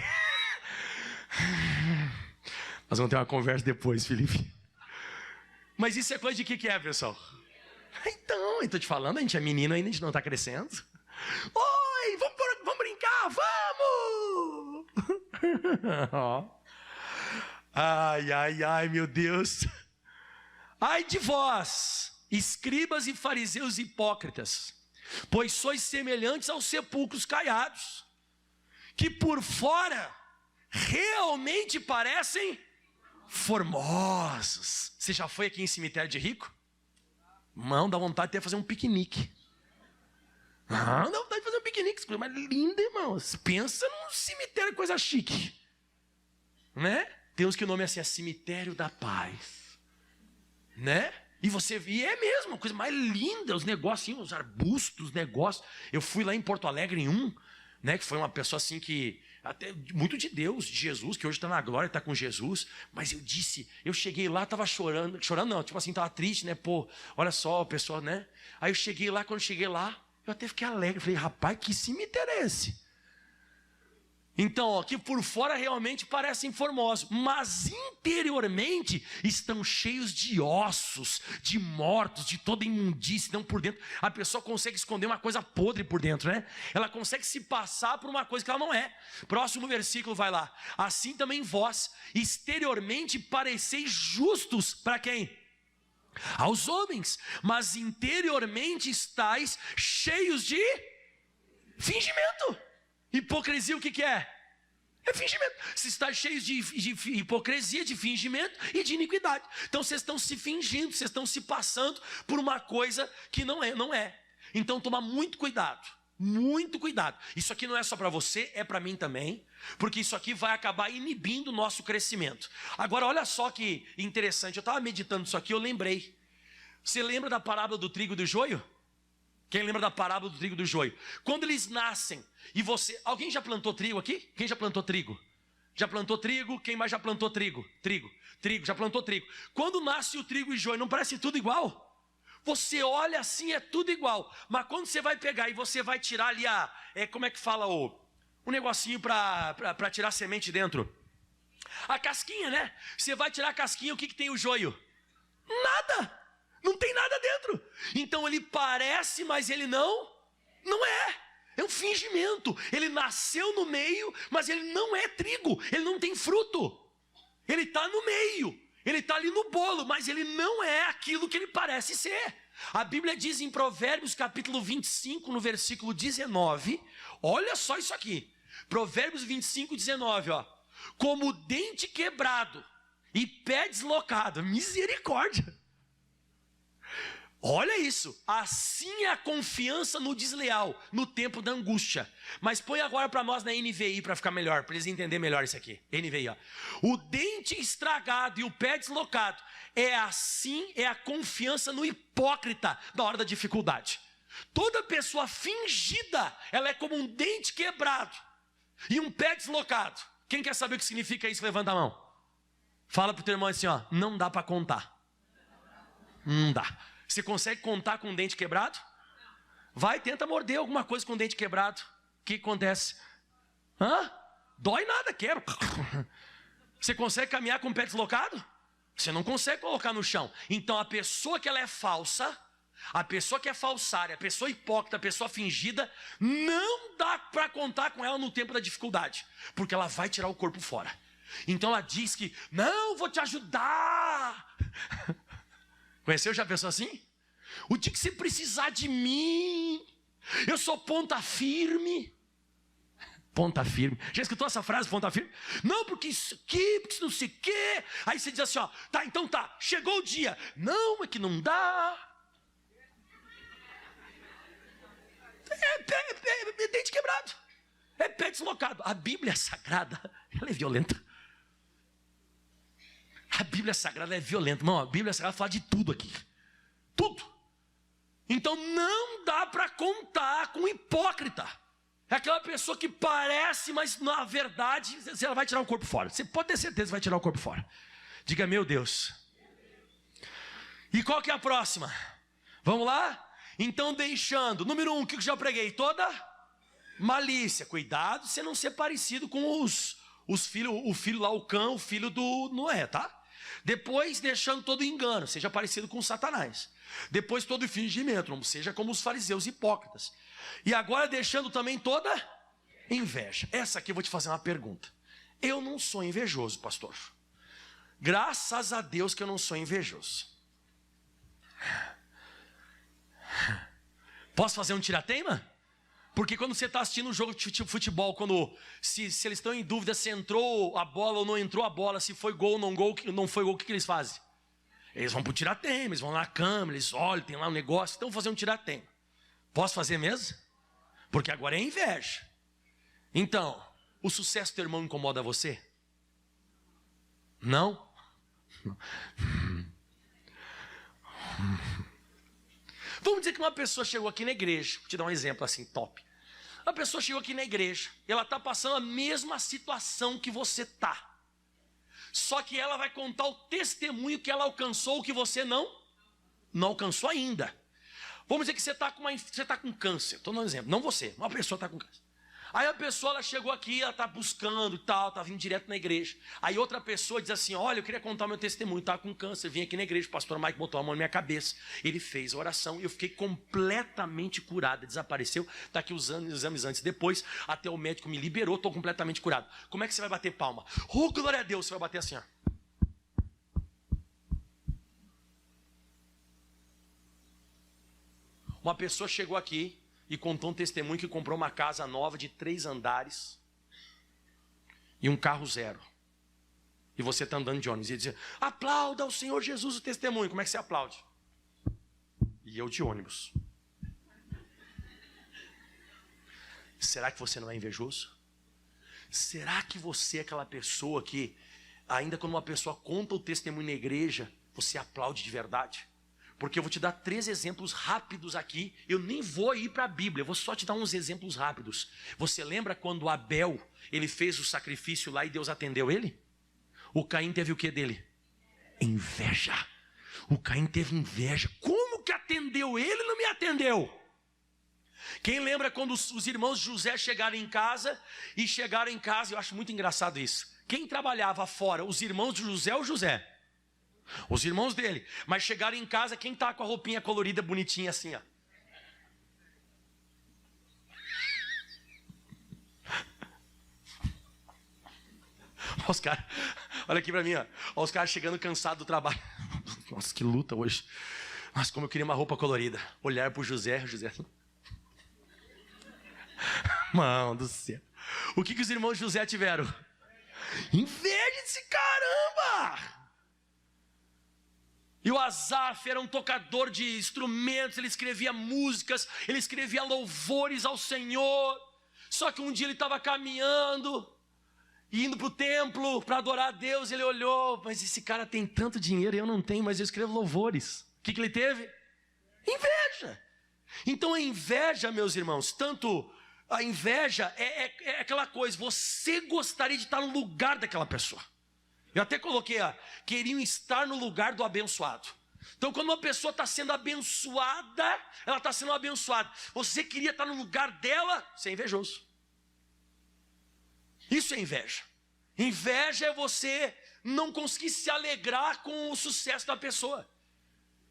Nós vamos ter uma conversa depois, Felipe. Mas isso é coisa de que é, pessoal? Então, eu estou te falando, a gente é menino ainda, a gente não está crescendo. Oi, vamos brincar, vamos! Ai, meu Deus. Ai de vós, escribas e fariseus hipócritas, pois sois semelhantes aos sepulcros caiados, que por fora realmente parecem formosos. Você já foi aqui em cemitério de rico? Não, dá vontade de fazer um piquenique. Dá vontade de fazer um piquenique. Coisa mais linda, irmãos. Pensa num cemitério, coisa chique. Né? Tem uns que o nome é assim, é cemitério da paz. Né? E é mesmo, coisa mais linda, os negócios, os arbustos, os negócios. Eu fui lá em Porto Alegre em né, que foi uma pessoa assim que, até muito de Deus, de Jesus, que hoje está na glória, está com Jesus, mas eu cheguei lá, estava chorando não, tipo assim, estava triste, né, pô, olha só, o pessoal, né, aí eu cheguei lá, quando cheguei lá, eu até fiquei alegre, falei, rapaz, que cemitério é esse? Então, ó, que por fora realmente parecem formosos, mas interiormente estão cheios de ossos, de mortos, de toda imundície. Então, por dentro, a pessoa consegue esconder uma coisa podre por dentro, né? Ela consegue se passar por uma coisa que ela não é. Próximo versículo vai lá. Assim também vós, exteriormente pareceis justos para quem? Aos homens, mas interiormente estáis cheios de fingimento. Hipocrisia o que é? É fingimento. Vocês estão cheios de hipocrisia, de fingimento e de iniquidade. Então vocês estão se fingindo, vocês estão se passando por uma coisa que não é. Então toma muito cuidado. Muito cuidado. Isso aqui não é só para você, é para mim também. Porque isso aqui vai acabar inibindo o nosso crescimento. Agora olha só que interessante. Eu estava meditando isso aqui, eu lembrei. Você lembra da parábola do trigo e do joio? Quem lembra da parábola do trigo e do joio? Quando eles nascem e você... Alguém já plantou trigo aqui? Quem já plantou trigo? Já plantou trigo? Quem mais já plantou trigo? Trigo, já plantou trigo. Quando nasce o trigo e o joio, não parece tudo igual? Você olha assim, é tudo igual. Mas quando você vai pegar e você vai tirar ali como é que fala o negocinho para tirar semente dentro? A casquinha, né? Você vai tirar a casquinha, o que tem o joio? Nada! Não tem nada dentro. Então ele parece, mas ele não é. É um fingimento. Ele nasceu no meio, mas ele não é trigo. Ele não tem fruto. Ele está no meio. Ele está ali no bolo, mas ele não é aquilo que ele parece ser. A Bíblia diz em Provérbios capítulo 25, no versículo 19. Olha só isso aqui. Provérbios 25, 19, ó. Como dente quebrado e pé deslocado. Misericórdia. Olha isso, assim é a confiança no desleal, no tempo da angústia. Mas põe agora para nós na NVI para ficar melhor, para eles entenderem melhor isso aqui. NVI, ó. O dente estragado e o pé deslocado, é a confiança no hipócrita na hora da dificuldade. Toda pessoa fingida, ela é como um dente quebrado e um pé deslocado. Quem quer saber o que significa isso, levanta a mão. Fala para o teu irmão assim, ó, não dá para contar. Não dá. Você consegue contar com um dente quebrado? Vai, tenta morder alguma coisa com o dente quebrado. O que acontece? Dói nada, quebra. Você consegue caminhar com o pé deslocado? Você não consegue colocar no chão. Então a pessoa que ela é falsa, a pessoa que é falsária, a pessoa hipócrita, a pessoa fingida, não dá para contar com ela no tempo da dificuldade, porque ela vai tirar o corpo fora. Então ela diz que, não, vou te ajudar. Conheceu já a pessoa assim? O dia que você precisar de mim, eu sou ponta firme. Ponta firme. Já escutou essa frase, ponta firme? Não, porque isso aqui, porque isso não sei o quê. Aí você diz assim, ó, tá, então tá, chegou o dia. Não, é que não dá. É dente quebrado. É pé deslocado. A Bíblia Sagrada, ela é violenta. A Bíblia Sagrada é violenta. Irmão, a Bíblia Sagrada fala de tudo aqui. Tudo. Então não dá para contar com um hipócrita. É aquela pessoa que parece, mas na verdade ela vai tirar o corpo fora. Você pode ter certeza que vai tirar o corpo fora. Diga, meu Deus. E qual que é a próxima? Vamos lá? Então deixando. Número 1, o que eu já preguei? Toda malícia. Cuidado você não ser parecido com os filhos, o filho lá, o Cã, o filho do Noé, tá? Depois deixando todo engano, seja parecido com Satanás. Depois todo fingimento, não seja como os fariseus hipócritas. E agora deixando também toda inveja. Essa aqui eu vou te fazer uma pergunta. Eu não sou invejoso, pastor. Graças a Deus que eu não sou invejoso. Posso fazer um tirateima? Porque quando você está assistindo um jogo de futebol, se eles estão em dúvida se entrou a bola ou não entrou a bola, se foi gol ou não foi gol, o que eles fazem? Eles vão para o tirateima, eles vão na câmera, eles olham, tem lá um negócio, então vão fazer um tirateima. Posso fazer mesmo? Porque agora é inveja. Então, o sucesso do teu irmão incomoda você? Não? Vamos dizer que uma pessoa chegou aqui na igreja. Vou te dar um exemplo assim, top. A pessoa chegou aqui na igreja e ela está passando a mesma situação que você está. Só que ela vai contar o testemunho que ela alcançou, o que você não alcançou ainda. Vamos dizer que você está com câncer. Estou dando um exemplo. Não você, uma pessoa está com câncer. Aí a pessoa, ela chegou aqui, ela está buscando e tal, está vindo direto na igreja. Aí outra pessoa diz assim, olha, eu queria contar meu testemunho, estava com câncer, vim aqui na igreja, o pastor Mike botou a mão na minha cabeça. Ele fez a oração e eu fiquei completamente curado, desapareceu. Está aqui os exames antes e depois, até o médico me liberou, estou completamente curado. Como é que você vai bater palma? Oh, glória a Deus, você vai bater assim, ó. Uma pessoa chegou aqui e contou um testemunho que comprou uma casa nova de 3 andares. e um carro zero. E você está andando de ônibus e diz: aplauda ao Senhor Jesus o testemunho. Como é que você aplaude? E eu de ônibus. Será que você não é invejoso? Será que você é aquela pessoa que, ainda quando uma pessoa conta o testemunho na igreja, você aplaude de verdade? Porque eu vou te dar 3 exemplos rápidos aqui. Eu nem vou ir para a Bíblia, eu vou só te dar uns exemplos rápidos. Você lembra quando Abel, ele fez o sacrifício lá e Deus atendeu ele? O Caim teve o que dele? Inveja. O Caim teve inveja. Como que atendeu ele e não me atendeu? Quem lembra quando os irmãos de José chegaram em casa? E chegaram em casa, eu acho muito engraçado isso. Quem trabalhava fora? Os irmãos de José ou José? Os irmãos dele. Mas chegaram em casa, quem tá com a roupinha colorida, bonitinha assim, ó? Os caras, olha aqui pra mim, ó. Os caras chegando cansados do trabalho. Nossa, que luta hoje. Nossa, como eu queria uma roupa colorida. Olhar pro José. Mão do céu. O que os irmãos de José tiveram? Inveja desse caramba! E o Asaf era um tocador de instrumentos, ele escrevia músicas, ele escrevia louvores ao Senhor. Só que um dia ele estava caminhando, indo para o templo para adorar a Deus. Ele olhou: mas esse cara tem tanto dinheiro, eu não tenho, mas eu escrevo louvores. O que ele teve? Inveja. Então a inveja, meus irmãos, tanto a inveja é aquela coisa, você gostaria de estar no lugar daquela pessoa. Eu até coloquei, queriam estar no lugar do abençoado. Então quando uma pessoa está sendo abençoada, ela está sendo abençoada, você queria estar no lugar dela, você é invejoso. Isso é inveja. Inveja é você não conseguir se alegrar com o sucesso da pessoa.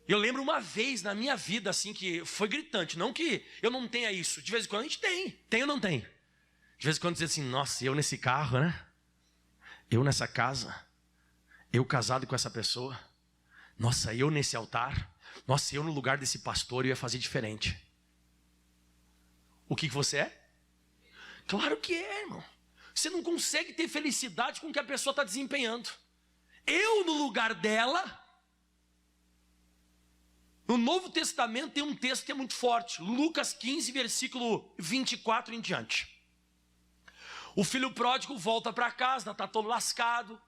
Eu lembro uma vez na minha vida assim que foi gritante. Não que eu não tenha isso. De vez em quando a gente tem. Tem ou não tem? De vez em quando diz assim: nossa, eu nesse carro, né? Eu nessa casa. Eu casado com essa pessoa. Nossa, eu nesse altar. Nossa, eu no lugar desse pastor eu ia fazer diferente. O que você é? Claro que é, irmão. Você não consegue ter felicidade com o que a pessoa está desempenhando. Eu no lugar dela. No Novo Testamento tem um texto que é muito forte. Lucas 15, versículo 24 em diante. O filho pródigo volta para casa, está todo lascado.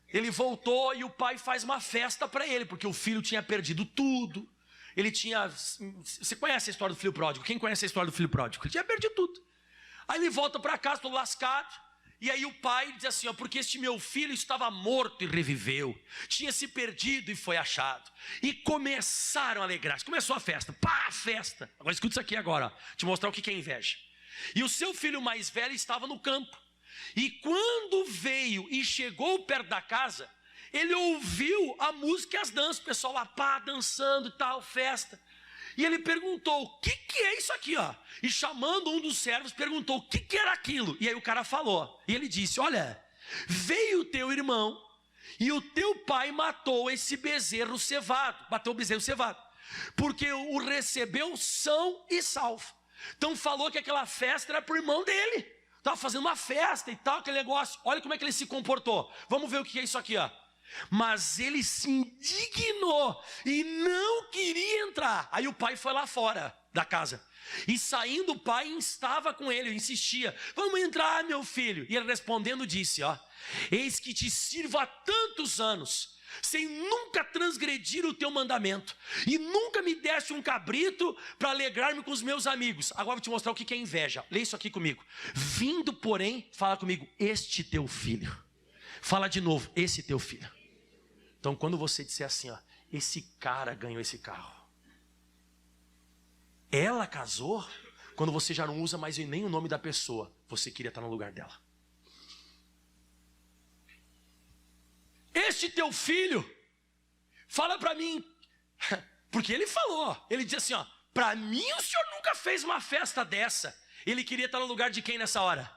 Ele voltou e o pai faz uma festa para ele, porque o filho tinha perdido tudo. Ele tinha... Você conhece a história do filho pródigo? Quem conhece a história do filho pródigo? Ele tinha perdido tudo. Aí ele volta para casa todo lascado. E aí o pai diz assim: porque este meu filho estava morto e reviveu, tinha se perdido e foi achado. E começaram a alegrar-se. Começou a festa, pá, festa. Agora escuta isso aqui agora, ó. Te mostrar o que é inveja. E o seu filho mais velho estava no campo. E quando veio e chegou perto da casa, ele ouviu a música e as danças, o pessoal lá, pá, dançando e tal, festa. E ele perguntou: o que é isso aqui, ó? E chamando um dos servos, perguntou o que era aquilo. E aí o cara falou, e ele disse: olha, veio o teu irmão e o teu pai matou esse bezerro cevado, bateu o bezerro cevado, porque o recebeu são e salvo. Então falou que aquela festa era pro irmão dele, estava fazendo uma festa e tal, aquele negócio. Olha como é que ele se comportou. Vamos ver o que é isso aqui, ó. Mas ele se indignou e não queria entrar. Aí o pai foi lá fora da casa. E saindo o pai estava com ele, insistia: vamos entrar, meu filho. E ele respondendo disse: ó, eis que te sirvo há tantos anos, sem nunca transgredir o teu mandamento, e nunca me deste um cabrito para alegrar-me com os meus amigos. Agora vou te mostrar o que é inveja. Lê isso aqui comigo. Vindo, porém, fala comigo, este teu filho. Fala de novo, esse teu filho. Então quando você disser assim, ó, esse cara ganhou esse carro, ela casou, quando você já não usa mais nem o nome da pessoa, você queria estar no lugar dela. Este teu filho, fala para mim, porque ele falou, ele disse assim, ó, para mim o senhor nunca fez uma festa dessa. Ele queria estar no lugar de quem nessa hora?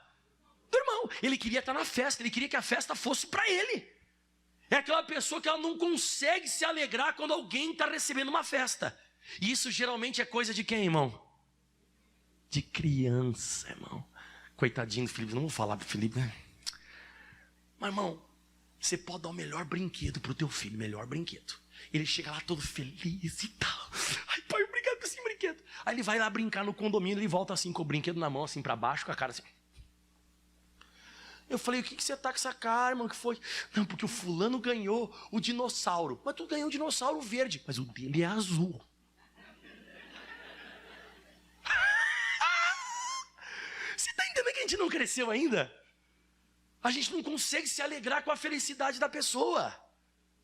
Do irmão. Ele queria estar na festa, ele queria que a festa fosse para ele. É aquela pessoa que ela não consegue se alegrar quando alguém está recebendo uma festa. E isso geralmente é coisa de quem, irmão? De criança, irmão. Coitadinho do Felipe, não vou falar pro Felipe, né? Mas, irmão, você pode dar o melhor brinquedo pro teu filho, melhor brinquedo. Ele chega lá todo feliz e tal. Ai, pai, obrigado por esse brinquedo. Aí ele vai lá brincar no condomínio, ele volta assim com o brinquedo na mão, assim pra baixo, com a cara assim. Eu falei, o que você tá com essa cara, irmão? Que foi? Não, porque o fulano ganhou o dinossauro. Mas tu ganhou o dinossauro verde. Mas o dele é azul. Você tá entendendo que a gente não cresceu ainda? A gente não consegue se alegrar com a felicidade da pessoa.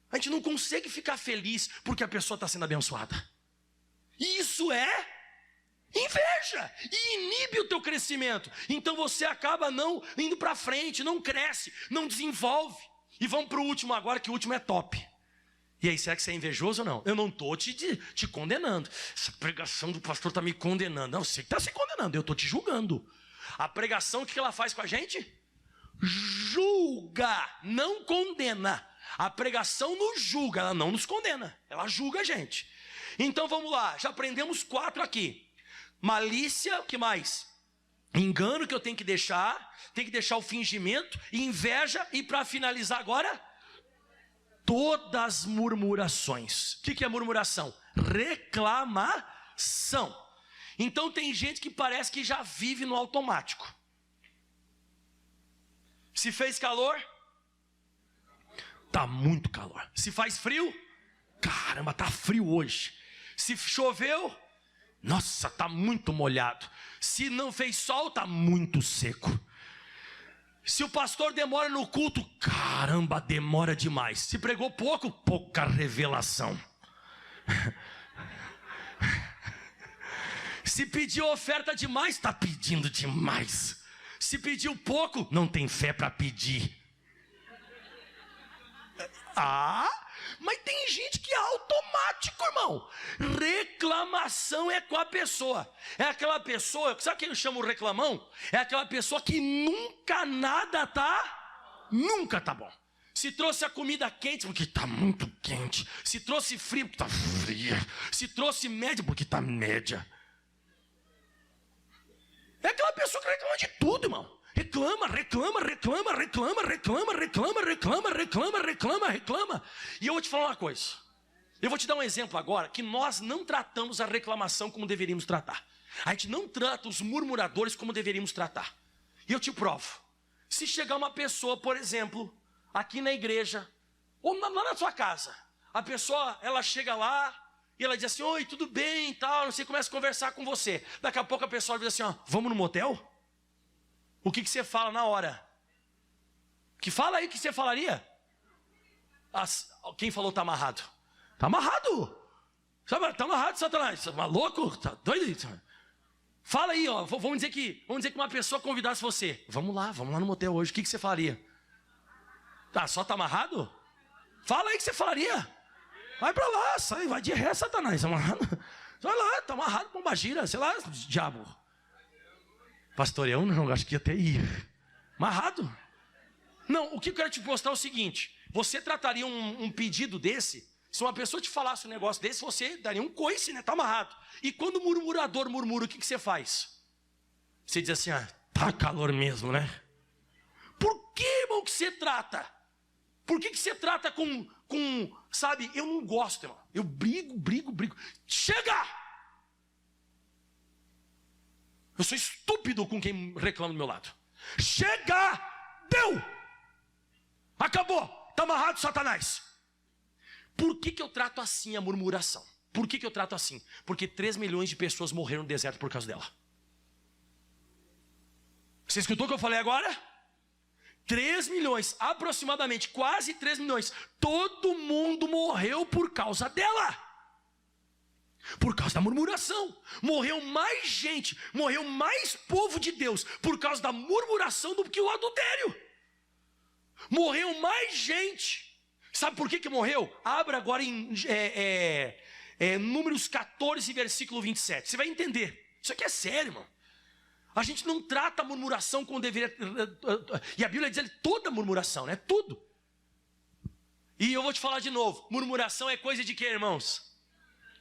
A gente não consegue ficar feliz porque a pessoa está sendo abençoada. E isso é inveja. E inibe o teu crescimento. Então você acaba não indo para frente, não cresce, não desenvolve. E vamos para o último agora, que o último é top. E aí, será que você é invejoso ou não? Eu não estou te condenando. Essa pregação do pastor está me condenando. Não, você que está se condenando, eu estou te julgando. A pregação, o que ela faz com a gente? Julga, não condena. A pregação nos julga, ela não nos condena. Ela julga a gente. Então vamos lá, já aprendemos 4 aqui. Malícia, o que mais? Engano que eu tenho que deixar o fingimento, inveja e para finalizar agora, todas as murmurações. O que é murmuração? Reclamação. Então tem gente que parece que já vive no automático. Se fez calor, tá muito calor. Se faz frio, caramba, tá frio hoje. Se choveu, nossa, tá muito molhado. Se não fez sol, tá muito seco. Se o pastor demora no culto, caramba, demora demais. Se pregou pouco, pouca revelação. Se pediu oferta demais, está pedindo demais. Se pediu pouco, não tem fé para pedir. Mas tem gente que é automático, irmão. Reclamação é com a pessoa. É aquela pessoa, sabe quem eu chamo reclamão? É aquela pessoa que nunca tá bom. Se trouxe a comida quente, porque está muito quente. Se trouxe frio, porque está fria. Se trouxe média, porque está média. É aquela pessoa que reclama de tudo, irmão. Reclama. E eu vou te falar uma coisa. Eu vou te dar um exemplo agora, que nós não tratamos a reclamação como deveríamos tratar. A gente não trata os murmuradores como deveríamos tratar. E eu te provo. Se chegar uma pessoa, por exemplo, aqui na igreja, ou lá na sua casa, a pessoa, ela chega lá, e ela diz assim, oi, tudo bem e tal, não sei, começa a conversar com você. Daqui a pouco a pessoa diz assim, vamos no motel? O que você fala na hora? Que fala aí, o que você falaria? Quem falou tá amarrado? Tá amarrado. Sabe, tá amarrado, Satanás. Tá maluco? Tá doido? Fala aí, vamos dizer que uma pessoa convidasse você. Vamos lá no motel hoje, o que você falaria? Só tá amarrado? Fala aí o que você falaria. Vai pra lá, sai, vai de ré, Satanás. Amarrado. Vai lá, tá amarrado, pombagira, sei lá, diabo. Pastor, eu não, acho que até ia. Amarrado. Não, o que eu quero te mostrar é o seguinte. Você trataria um pedido desse, se uma pessoa te falasse um negócio desse, você daria um coice, né? Tá amarrado. E quando o murmurador murmura, o que você faz? Você diz assim, tá calor mesmo, né? Por que, irmão, que você trata? Por que você trata com, sabe, eu não gosto, irmão. Eu brigo. Chega! Eu sou estúpido com quem reclama do meu lado. Chega! Deu! Acabou! Está amarrado, Satanás. Por que eu trato assim a murmuração? Por que eu trato assim? Porque 3 milhões de pessoas morreram no deserto por causa dela. Você escutou o que eu falei agora? 3 milhões, aproximadamente, quase 3 milhões. Todo mundo morreu por causa dela. Por causa da murmuração. Morreu mais gente, morreu mais povo de Deus por causa da murmuração do que o adultério. Morreu mais gente. Sabe por que morreu? Abra agora em Números 14, versículo 27. Você vai entender. Isso aqui é sério, irmão. A gente não trata a murmuração como deveria. E a Bíblia diz ali toda murmuração, né? Tudo. E eu vou te falar de novo. Murmuração é coisa de quê, irmãos?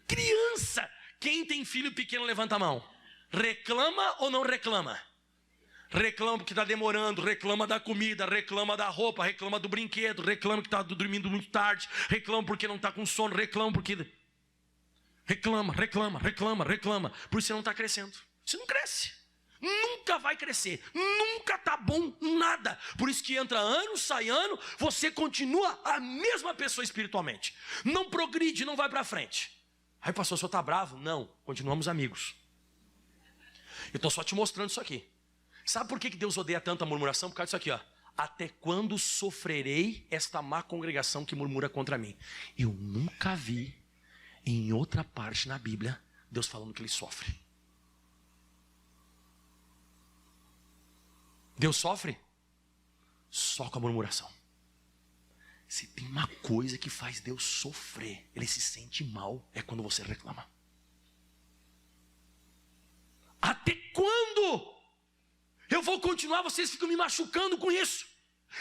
Criança. Quem tem filho pequeno, levanta a mão. Reclama ou não reclama? Reclama porque está demorando, reclama da comida, reclama da roupa, reclama do brinquedo, reclama que está dormindo muito tarde, reclama porque não está com sono, reclama porque... Reclama. Por isso você não está crescendo. Você não cresce. Nunca vai crescer. Nunca está bom nada. Por isso que entra ano, sai ano, você continua a mesma pessoa espiritualmente. Não progride, não vai para frente. Aí pastor, o senhor está bravo? Não, continuamos amigos. Eu estou só te mostrando isso aqui. Sabe por que Deus odeia tanta murmuração? Por causa disso aqui, ó. Até quando sofrerei esta má congregação que murmura contra mim? Eu nunca vi em outra parte na Bíblia Deus falando que ele sofre. Deus sofre? Só com a murmuração. Se tem uma coisa que faz Deus sofrer, ele se sente mal, é quando você reclama. Até quando eu vou continuar, vocês ficam me machucando com isso?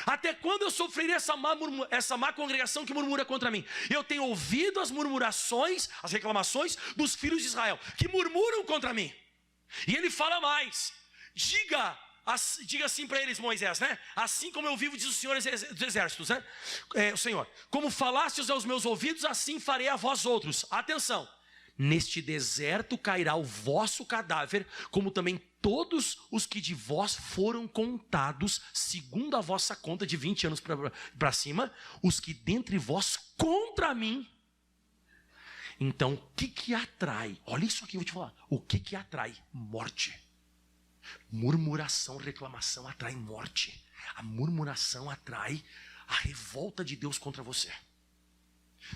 Até quando eu sofrerei essa má congregação que murmura contra mim? Eu tenho ouvido as murmurações, as reclamações dos filhos de Israel, que murmuram contra mim. E ele fala mais, diga assim para eles, Moisés, né? Assim como eu vivo, diz o Senhor dos Exércitos, né? O Senhor, como falastes aos meus ouvidos, assim farei a vós outros. Atenção, neste deserto cairá o vosso cadáver, como também todos os que de vós foram contados, segundo a vossa conta de 20 anos para cima, os que dentre vós contra mim. Então, o que atrai? Olha isso aqui, eu vou te falar. O que atrai? Morte. Murmuração, reclamação atrai morte. A murmuração atrai a revolta de Deus contra você.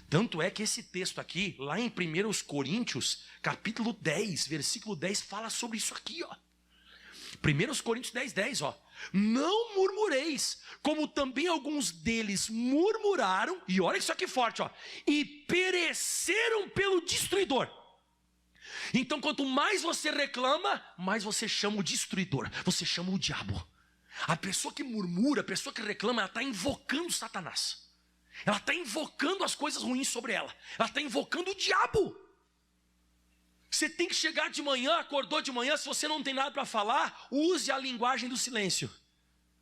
Tanto é que esse texto aqui, lá em 1 Coríntios, capítulo 10, versículo 10, fala sobre isso aqui, ó. 1 Coríntios 10, 10, ó. Não murmureis, como também alguns deles murmuraram, e olha isso aqui forte, ó, e pereceram pelo destruidor. Então, quanto mais você reclama, mais você chama o destruidor, você chama o diabo. A pessoa que murmura, a pessoa que reclama, ela está invocando Satanás. Ela está invocando as coisas ruins sobre ela. Ela está invocando o diabo. Você tem que chegar de manhã, acordou de manhã, se você não tem nada para falar, use a linguagem do silêncio.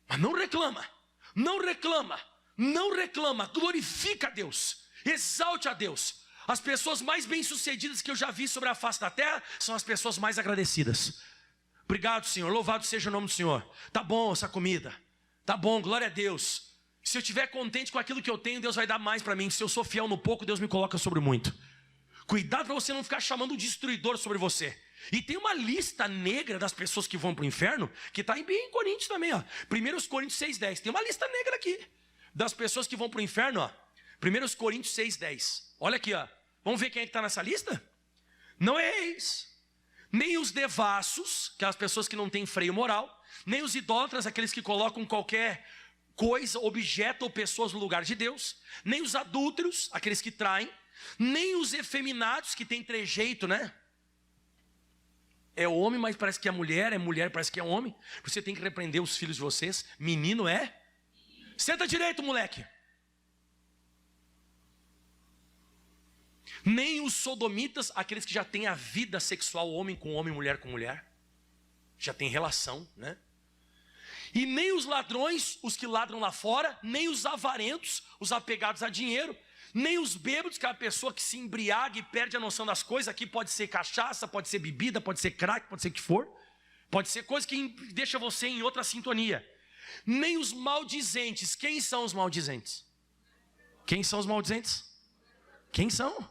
Mas não reclama, não reclama, não reclama, glorifica a Deus, exalte a Deus. As pessoas mais bem-sucedidas que eu já vi sobre a face da terra são as pessoas mais agradecidas. Obrigado, Senhor, louvado seja o nome do Senhor. Tá bom essa comida, tá bom, glória a Deus. Se eu estiver contente com aquilo que eu tenho, Deus vai dar mais para mim. Se eu sou fiel no pouco, Deus me coloca sobre muito. Cuidado para você não ficar chamando o destruidor sobre você. E tem uma lista negra das pessoas que vão para o inferno, que está em Coríntios também, ó. 1 Coríntios 6,10. Tem uma lista negra aqui das pessoas que vão para o inferno, ó. 1 Coríntios 6,10. Olha aqui, ó. Vamos ver quem é que está nessa lista? Não eis, nem os devassos, que são as pessoas que não têm freio moral, nem os idólatras, aqueles que colocam qualquer coisa, objeto ou pessoas no lugar de Deus, nem os adúlteros, aqueles que traem, nem os efeminados, que têm trejeito, né? É homem, mas parece que é mulher, parece que é homem. Você tem que repreender os filhos de vocês. Menino é? Senta direito, moleque. Nem os sodomitas, aqueles que já têm a vida sexual, homem com homem, mulher com mulher. Já tem relação, né? E nem os ladrões, os que ladram lá fora, nem os avarentos, os apegados a dinheiro, nem os bêbados, que é a pessoa que se embriaga e perde a noção das coisas. Aqui pode ser cachaça, pode ser bebida, pode ser crack, pode ser o que for. Pode ser coisa que deixa você em outra sintonia. Nem os maldizentes. Quem são os maldizentes? Quem são os maldizentes? Quem são?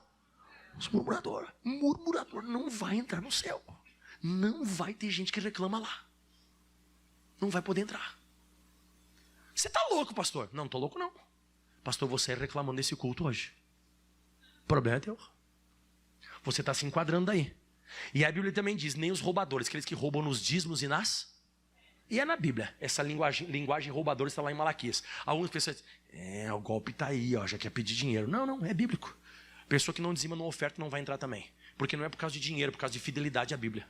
Os murmuradores. Murmurador não vai entrar no céu. Não vai ter gente que reclama lá. Não vai poder entrar. Você está louco, pastor? Não, estou louco não. Pastor, você é reclamando desse culto hoje. O problema é teu. Você está se enquadrando aí. E a Bíblia também diz, nem os roubadores, aqueles que roubam nos dízimos e nas... E é na Bíblia. Essa linguagem roubadora está lá em Malaquias. Algumas pessoas dizem, o golpe está aí, ó, já quer pedir dinheiro. Não, não, é bíblico. Pessoa que não dizima não oferta não vai entrar também. Porque não é por causa de dinheiro, é por causa de fidelidade à Bíblia.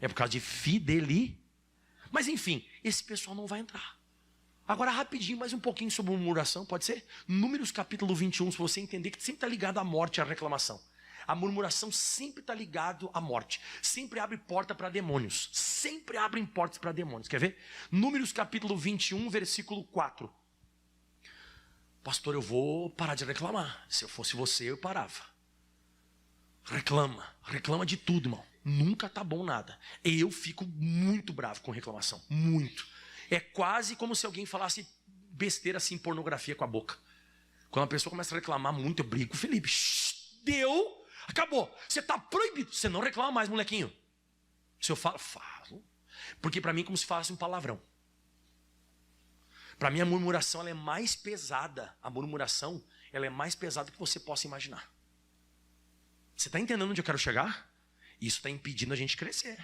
É por causa de fidelidade. Mas enfim, esse pessoal não vai entrar. Agora rapidinho, mais um pouquinho sobre murmuração, pode ser? Números capítulo 21, se você entender que sempre está ligado à morte e à reclamação. A murmuração sempre está ligado à morte. Sempre abre porta para demônios. Sempre abrem portas para demônios. Quer ver? Números capítulo 21, versículo 4. Pastor, eu vou parar de reclamar. Se eu fosse você, eu parava. Reclama de tudo, irmão. Nunca tá bom nada. Eu fico muito bravo com reclamação. Muito. É quase como se alguém falasse besteira assim, pornografia com a boca. Quando a pessoa começa a reclamar muito, eu brigo com o Felipe. Deu, acabou. Você tá proibido. Você não reclama mais, molequinho. Se eu falo. Porque para mim é como se falasse um palavrão. Para mim a murmuração ela é mais pesada. A murmuração ela é mais pesada do que você possa imaginar. Você está entendendo onde eu quero chegar? Isso está impedindo a gente crescer.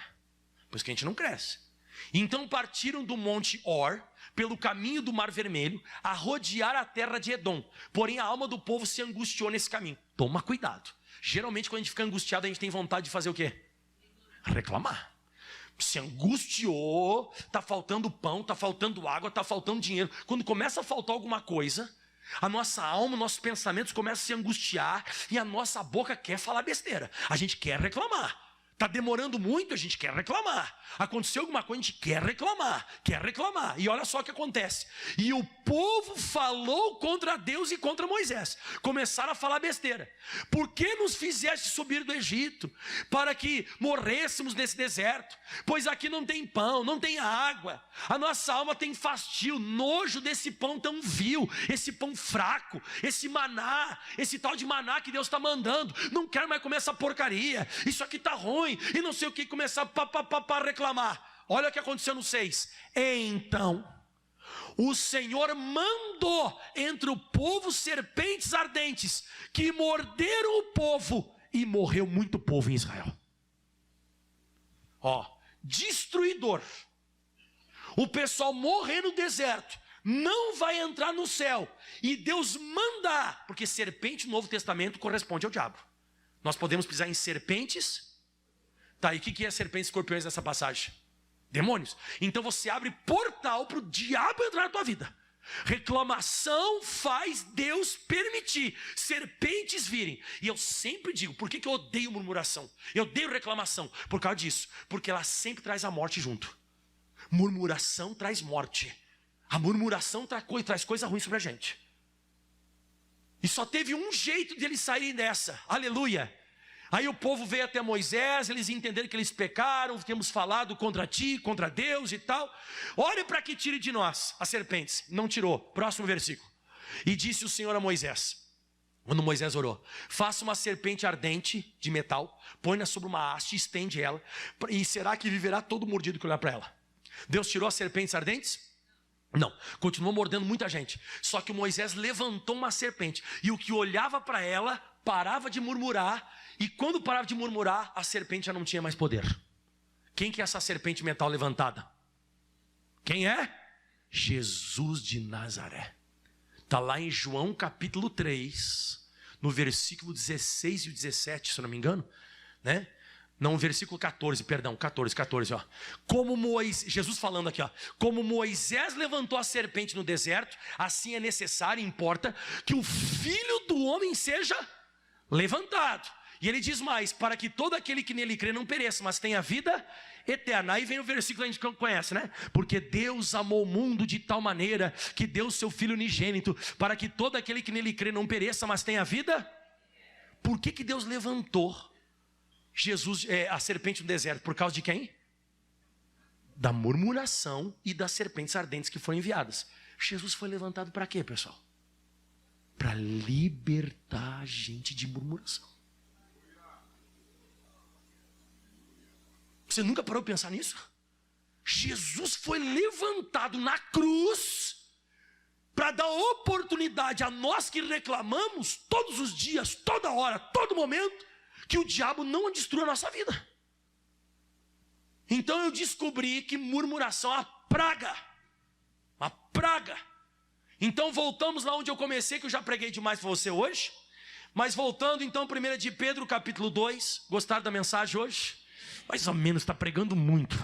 Por isso que a gente não cresce. Então partiram do monte Or, pelo caminho do Mar Vermelho, a rodear a terra de Edom. Porém a alma do povo se angustiou nesse caminho. Toma cuidado. Geralmente quando a gente fica angustiado, a gente tem vontade de fazer o quê? Reclamar. Se angustiou, está faltando pão, está faltando água, está faltando dinheiro. Quando começa a faltar alguma coisa, a nossa alma, nossos pensamentos começam a se angustiar e a nossa boca quer falar besteira. A gente quer reclamar. Está demorando muito, a gente quer reclamar. Aconteceu alguma coisa, a gente quer reclamar. E olha só o que acontece. E o povo falou contra Deus e contra Moisés. Começaram a falar besteira. Por que nos fizeste subir do Egito? Para que morrêssemos nesse deserto. Pois aqui não tem pão, não tem água. A nossa alma tem fastio, nojo desse pão tão vil. Esse pão fraco, esse maná, esse tal de maná que Deus está mandando. Não quero mais comer essa porcaria. Isso aqui está ruim. E não sei o que, começar a reclamar. Olha o que aconteceu no 6. Então o Senhor mandou entre o povo serpentes ardentes que morderam o povo e morreu muito povo em Israel. Destruidor. O pessoal morrer no deserto, não vai entrar no céu. E Deus manda, porque serpente no Novo Testamento corresponde ao diabo. Nós podemos pisar em serpentes. Tá, e o que é serpentes e escorpiões nessa passagem? Demônios. Então você abre portal para o diabo entrar na tua vida. Reclamação faz Deus permitir serpentes virem. E eu sempre digo, por que eu odeio murmuração? Eu odeio reclamação. Por causa disso. Porque ela sempre traz a morte junto. Murmuração traz morte. A murmuração traz coisa ruim sobre a gente. E só teve um jeito de eles saírem dessa. Aleluia. Aí o povo veio até Moisés, eles entenderam que eles pecaram, temos falado contra ti, contra Deus e tal. Olha para que tire de nós as serpentes. Não tirou. Próximo versículo. E disse o Senhor a Moisés, quando Moisés orou: faça uma serpente ardente de metal, põe-na sobre uma haste e estende ela, e será que viverá todo mordido que olhar para ela? Deus tirou as serpentes ardentes? Não, continuou mordendo muita gente. Só que Moisés levantou uma serpente, e o que olhava para ela parava de murmurar. E quando parava de murmurar, a serpente já não tinha mais poder. Quem que é essa serpente metal levantada? Quem é? Jesus de Nazaré. Está lá em João capítulo 3, no versículo 16 e 17, se eu não me engano, né? Não, versículo 14, perdão, 14, ó. Como Moisés, Jesus falando aqui, ó. Como Moisés levantou a serpente no deserto, assim é necessário, importa, que o Filho do Homem seja levantado. E ele diz mais: para que todo aquele que nele crê não pereça, mas tenha vida eterna. Aí vem o versículo que a gente conhece, né? Porque Deus amou o mundo de tal maneira que deu o seu Filho unigênito, para que todo aquele que nele crê não pereça, mas tenha vida. Por que Deus levantou Jesus, a serpente no deserto? Por causa de quem? Da murmuração e das serpentes ardentes que foram enviadas. Jesus foi levantado para quê, pessoal? Para libertar a gente de murmuração. Você nunca parou de pensar nisso? Jesus foi levantado na cruz para dar oportunidade a nós que reclamamos todos os dias, toda hora, todo momento, que o diabo não destrua a nossa vida. Então eu descobri que murmuração é uma praga. Uma praga. Então voltamos lá onde eu comecei, que eu já preguei demais para você hoje. Mas voltando então, 1 de Pedro capítulo 2. Gostaram da mensagem hoje? Mais ou menos, está pregando muito.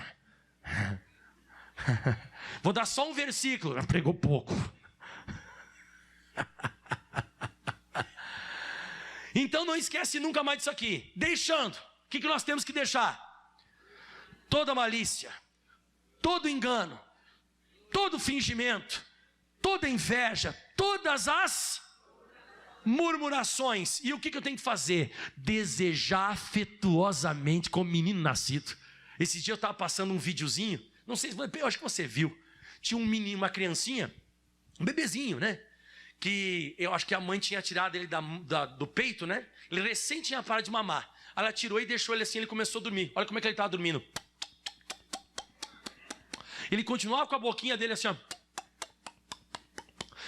Vou dar só um versículo. Pregou pouco. Então não esquece nunca mais disso aqui. Deixando. O que nós temos que deixar? Toda malícia, todo engano, todo fingimento, toda inveja, todas as murmurações. E o que eu tenho que fazer? Desejar afetuosamente como menino nascido. Esse dia eu estava passando um videozinho, não sei se eu acho que você viu. Tinha um menino, uma criancinha, um bebezinho, né? Que eu acho que a mãe tinha tirado ele do peito, né? Ele recém tinha parado de mamar. Ela tirou e deixou ele assim, ele começou a dormir. Olha como é que ele estava dormindo. Ele continuava com a boquinha dele assim, ó.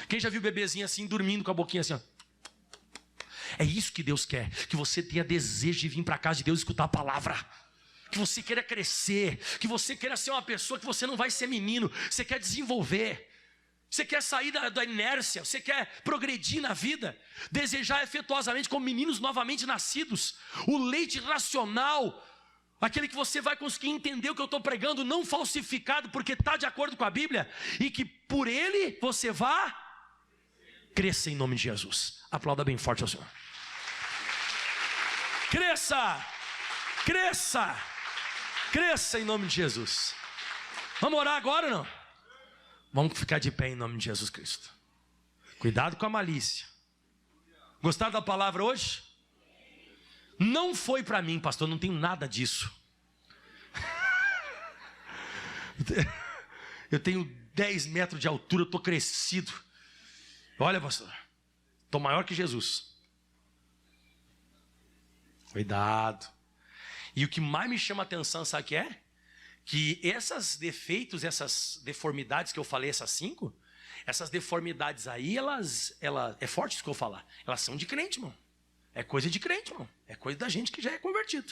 Quem já viu o bebezinho assim, dormindo com a boquinha assim, ó? É isso que Deus quer, que você tenha desejo de vir para a casa de Deus e escutar a palavra. Que você queira crescer, que você queira ser uma pessoa que você não vai ser menino, você quer desenvolver. Você quer sair da inércia, você quer progredir na vida, desejar afetuosamente como meninos novamente nascidos, o leite racional, aquele que você vai conseguir entender o que eu estou pregando, não falsificado, porque está de acordo com a Bíblia, e que por ele você vá crescer em nome de Jesus. Aplauda bem forte ao Senhor. Cresça, cresça, cresça em nome de Jesus. Vamos orar agora ou não? Vamos ficar de pé em nome de Jesus Cristo. Cuidado com a malícia. Gostaram da palavra hoje? Não foi para mim, pastor, não tenho nada disso. Eu tenho 10 metros de altura, eu estou crescido. Olha, pastor, estou maior que Jesus. Cuidado. E o que mais me chama a atenção, sabe o que é? Que esses defeitos, essas deformidades que eu falei, essas 5, essas deformidades aí, elas é forte isso que eu vou falar. Elas são de crente, irmão. É coisa de crente, irmão. É coisa da gente que já é convertido.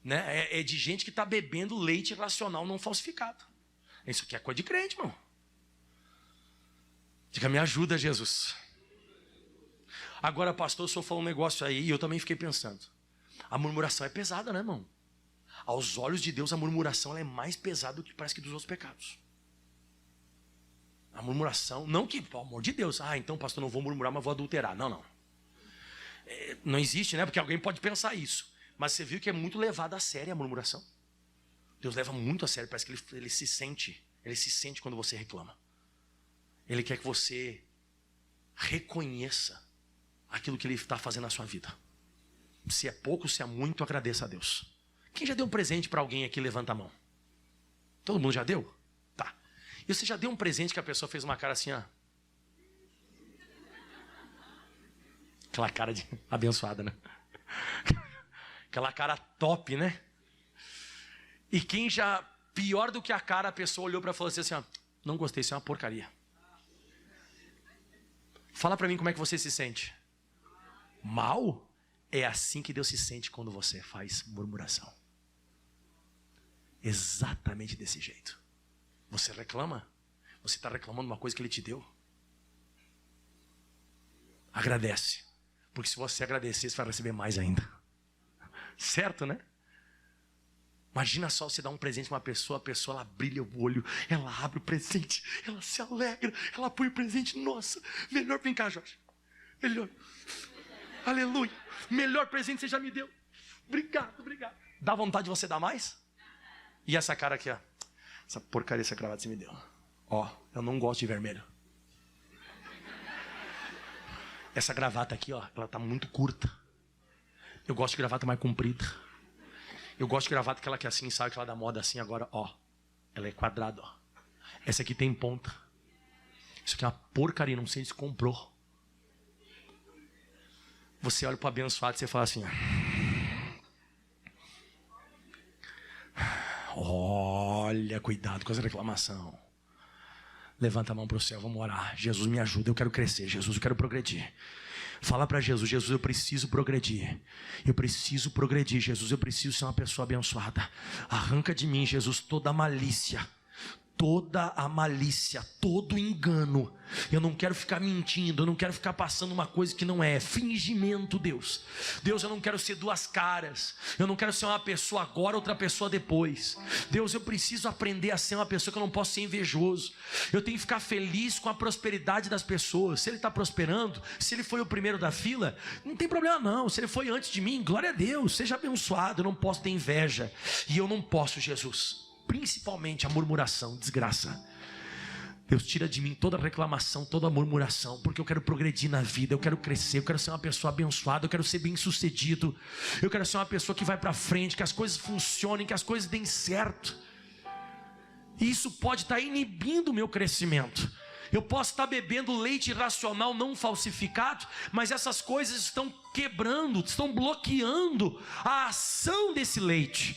Né? É de gente que está bebendo leite racional não falsificado. Isso aqui é coisa de crente, irmão. Diga, me ajuda, Jesus. Agora, pastor, o senhor falou um negócio aí e eu também fiquei pensando. A murmuração é pesada, né, irmão? Aos olhos de Deus, a murmuração ela é mais pesada do que parece que dos outros pecados. A murmuração, não que, pelo amor de Deus, então, pastor, não vou murmurar, mas vou adulterar. Não, não. Não existe, né? Porque alguém pode pensar isso. Mas você viu que é muito levado a sério a murmuração. Deus leva muito a sério, parece que ele se sente quando você reclama. Ele quer que você reconheça aquilo que Ele está fazendo na sua vida. Se é pouco, se é muito, agradeça a Deus. Quem já deu um presente para alguém aqui, levanta a mão. Todo mundo já deu? Tá. E você já deu um presente que a pessoa fez uma cara assim, ó? Aquela cara de abençoada, né? Aquela cara top, né? E quem já, pior do que a cara, a pessoa olhou para ela e falou assim, ó, não gostei, isso é uma porcaria. Fala para mim como é que você se sente. Mal? É assim que Deus se sente quando você faz murmuração. Exatamente desse jeito. Você reclama? Você está reclamando uma coisa que Ele te deu? Agradece. Porque se você agradecer, você vai receber mais ainda. Certo, né? Imagina só você dar um presente para uma pessoa, a pessoa ela brilha o olho, ela abre o presente, ela se alegra, ela põe o presente, nossa, melhor, vem cá, Jorge. Melhor. Aleluia. Melhor presente que você já me deu. Obrigado, obrigado. Dá vontade de você dar mais? E essa cara aqui, ó. Essa porcaria, essa gravata que você me deu. Ó, eu não gosto de vermelho. Essa gravata aqui, ó, ela tá muito curta. Eu gosto de gravata mais comprida. Eu gosto de gravata aquela que é assim, sabe aquela da moda assim agora, ó. Ela é quadrada, ó. Essa aqui tem ponta. Isso aqui é uma porcaria, não sei se comprou. Você olha para o abençoado e você fala assim, olha, cuidado com essa reclamação. Levanta a mão para o céu, vamos orar. Jesus, me ajuda, eu quero crescer. Jesus, eu quero progredir. Fala para Jesus, Jesus, eu preciso progredir. Eu preciso progredir, Jesus, eu preciso ser uma pessoa abençoada. Arranca de mim, Jesus, toda malícia, toda a malícia, todo engano. Eu não quero ficar mentindo, eu não quero ficar passando uma coisa que não é fingimento, Deus. Deus, eu não quero ser duas caras. Eu não quero ser uma pessoa agora, outra pessoa depois. Deus, eu preciso aprender a ser uma pessoa que eu não posso ser invejoso. Eu tenho que ficar feliz com a prosperidade das pessoas. Se ele está prosperando, se ele foi o primeiro da fila, não tem problema não. Se ele foi antes de mim, glória a Deus, seja abençoado. Eu não posso ter inveja. E eu não posso, Jesus, principalmente a murmuração, desgraça. Deus, tira de mim toda reclamação, toda murmuração, porque eu quero progredir na vida, eu quero crescer, eu quero ser uma pessoa abençoada, eu quero ser bem sucedido, eu quero ser uma pessoa que vai para frente, que as coisas funcionem, que as coisas deem certo. E isso pode estar inibindo o meu crescimento. Eu posso estar bebendo leite racional não falsificado, mas essas coisas estão quebrando, estão bloqueando a ação desse leite,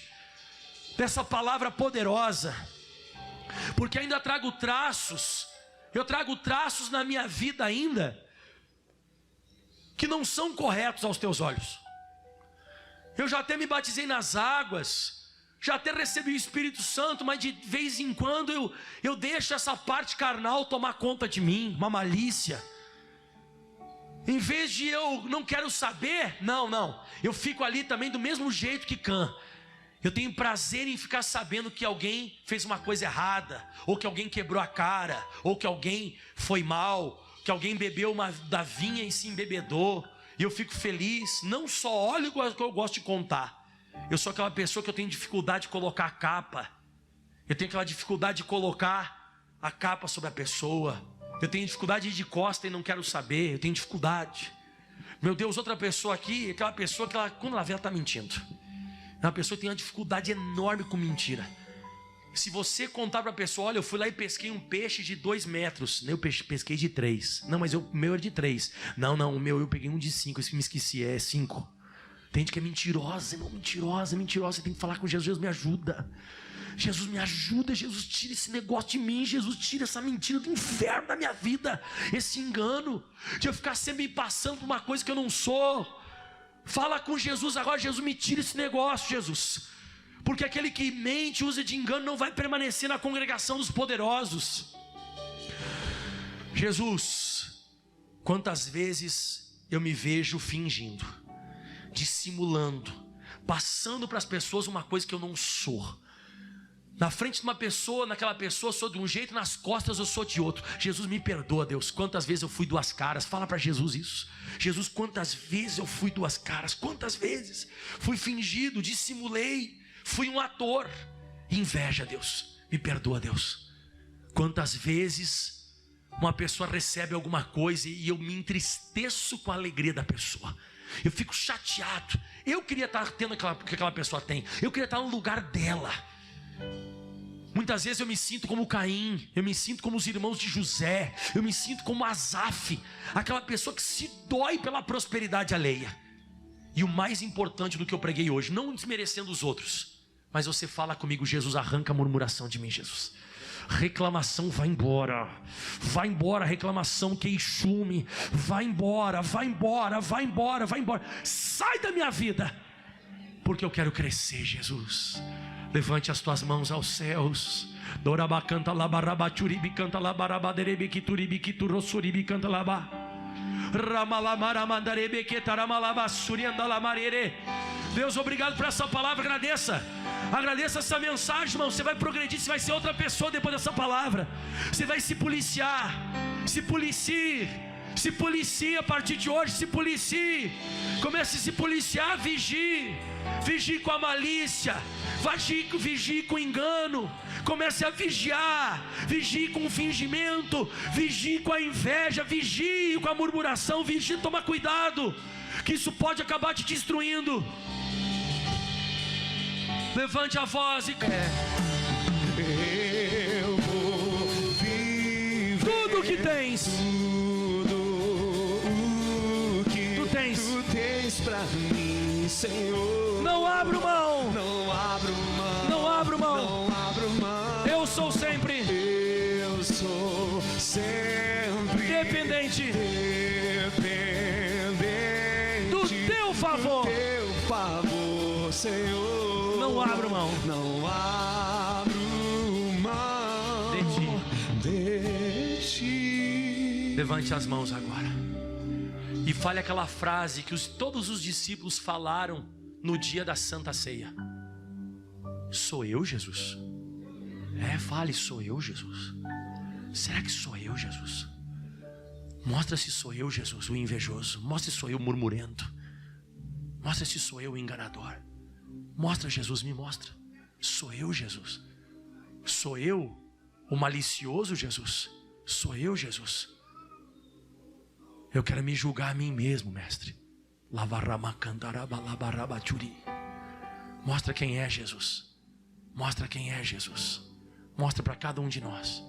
dessa palavra poderosa. Porque ainda trago traços, eu trago traços na minha vida ainda, que não são corretos aos teus olhos. Eu já até me batizei nas águas, já até recebi o Espírito Santo, mas de vez em quando eu deixo essa parte carnal tomar conta de mim, uma malícia. Em vez de eu não quero saber, não, eu fico ali também do mesmo jeito que Cã. Eu tenho prazer em ficar sabendo que alguém fez uma coisa errada, ou que alguém quebrou a cara, ou que alguém foi mal, que alguém bebeu da vinha e se embebedou. E eu fico feliz. Não só olho o que eu gosto de contar. Eu sou aquela pessoa que eu tenho dificuldade de colocar a capa. Eu tenho aquela dificuldade de colocar a capa sobre a pessoa. Eu tenho dificuldade de ir de costa e não quero saber. Eu tenho dificuldade. Meu Deus, outra pessoa aqui, aquela pessoa que quando ela vê, ela está mentindo. Uma pessoa que tem uma dificuldade enorme com mentira. Se você contar para a pessoa, olha, eu fui lá e pesquei um peixe de 2 metros. Eu pesquei de 3. Não, mas o meu era de 3. Não, o meu eu peguei um de 5. Isso que me esqueci, é 5. Tem gente que é mentirosa, irmão, mentirosa. Você tem que falar com Jesus, Jesus me ajuda. Jesus me ajuda, Jesus tira esse negócio de mim. Jesus tira essa mentira do inferno da minha vida. Esse engano de eu ficar sempre passando por uma coisa que eu não sou. Fala com Jesus agora, Jesus, me tira esse negócio, Jesus. Porque aquele que mente, usa de engano, não vai permanecer na congregação dos poderosos. Jesus, quantas vezes eu me vejo fingindo, dissimulando, passando para as pessoas uma coisa que eu não sou. Na frente de uma pessoa, naquela pessoa eu sou de um jeito, nas costas eu sou de outro. Jesus, me perdoa, Deus, quantas vezes eu fui duas caras. Fala para Jesus isso. Jesus, quantas vezes eu fui duas caras. Quantas vezes fui fingido, dissimulei, fui um ator. Inveja, Deus, me perdoa, Deus. Quantas vezes uma pessoa recebe alguma coisa e eu me entristeço com a alegria da pessoa. Eu fico chateado. Eu queria estar tendo o que aquela pessoa tem. Eu queria estar no lugar dela. Muitas vezes eu me sinto como Caim, eu me sinto como os irmãos de José, eu me sinto como Asaf, aquela pessoa que se dói pela prosperidade alheia. E o mais importante do que eu preguei hoje, não desmerecendo os outros, mas você fala comigo, Jesus, arranca a murmuração de mim, Jesus. Reclamação, vai embora, reclamação, queixume, vai embora, sai da minha vida, porque eu quero crescer, Jesus. Levante as tuas mãos aos céus. Doraba canta labaraba churibi canta labarabaderebe kituribi kiturosuribi canta laba. Ramalamara mandarebe ketaramalaba suriandalamarere. Deus, obrigado por essa palavra, agradeça essa mensagem, irmão. Você vai progredir, você vai ser outra pessoa depois dessa palavra. Você vai se policiar, se policie a partir de hoje, se policie. Comece a se policiar, vigie com a malícia, vigie com o engano. Comece a vigie com o fingimento, vigie com a inveja, vigie com a murmuração, toma cuidado, que isso pode acabar te destruindo. Levante a voz e eu vou viver tudo que tens, tu tens pra mim, Senhor. não abro mão, Não abro mão, não abro mão. não abro mão. Eu sou sempre dependente do teu favor. Senhor. Não abro mão. Não abro mão. Levante as mãos agora e fale aquela frase que todos os discípulos falaram no dia da Santa Ceia. Sou eu, Jesus? Fale, sou eu, Jesus? Será que sou eu, Jesus? Mostra se sou eu, Jesus, o invejoso. Mostra se sou eu, murmurento. Mostra se sou eu, o enganador. Mostra, Jesus, me mostra. Sou eu, Jesus? Sou eu, o malicioso, Jesus? Sou eu, Jesus? Eu quero me julgar a mim mesmo, mestre. Mostra quem é Jesus. Mostra quem é Jesus. Mostra para cada um de nós.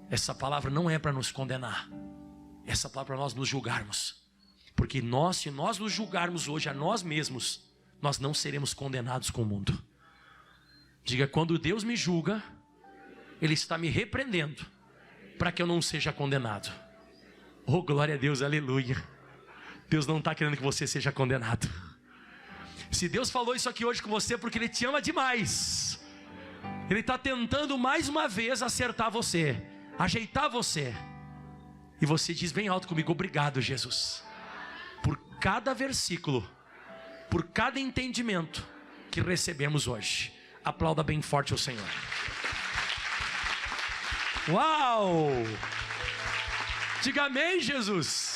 Essa palavra não é para nos condenar. Essa palavra é para nós nos julgarmos. Porque nós, se nós nos julgarmos hoje a nós mesmos, nós não seremos condenados com o mundo. Diga, quando Deus me julga, Ele está me repreendendo para que eu não seja condenado. Oh, glória a Deus, aleluia. Deus não está querendo que você seja condenado. Se Deus falou isso aqui hoje com você, é porque Ele te ama demais. Ele está tentando mais uma vez acertar você, ajeitar você. E você diz bem alto comigo, obrigado, Jesus, por cada versículo, por cada entendimento que recebemos hoje. Aplauda bem forte o Senhor. Uau! Diga amém, Jesus.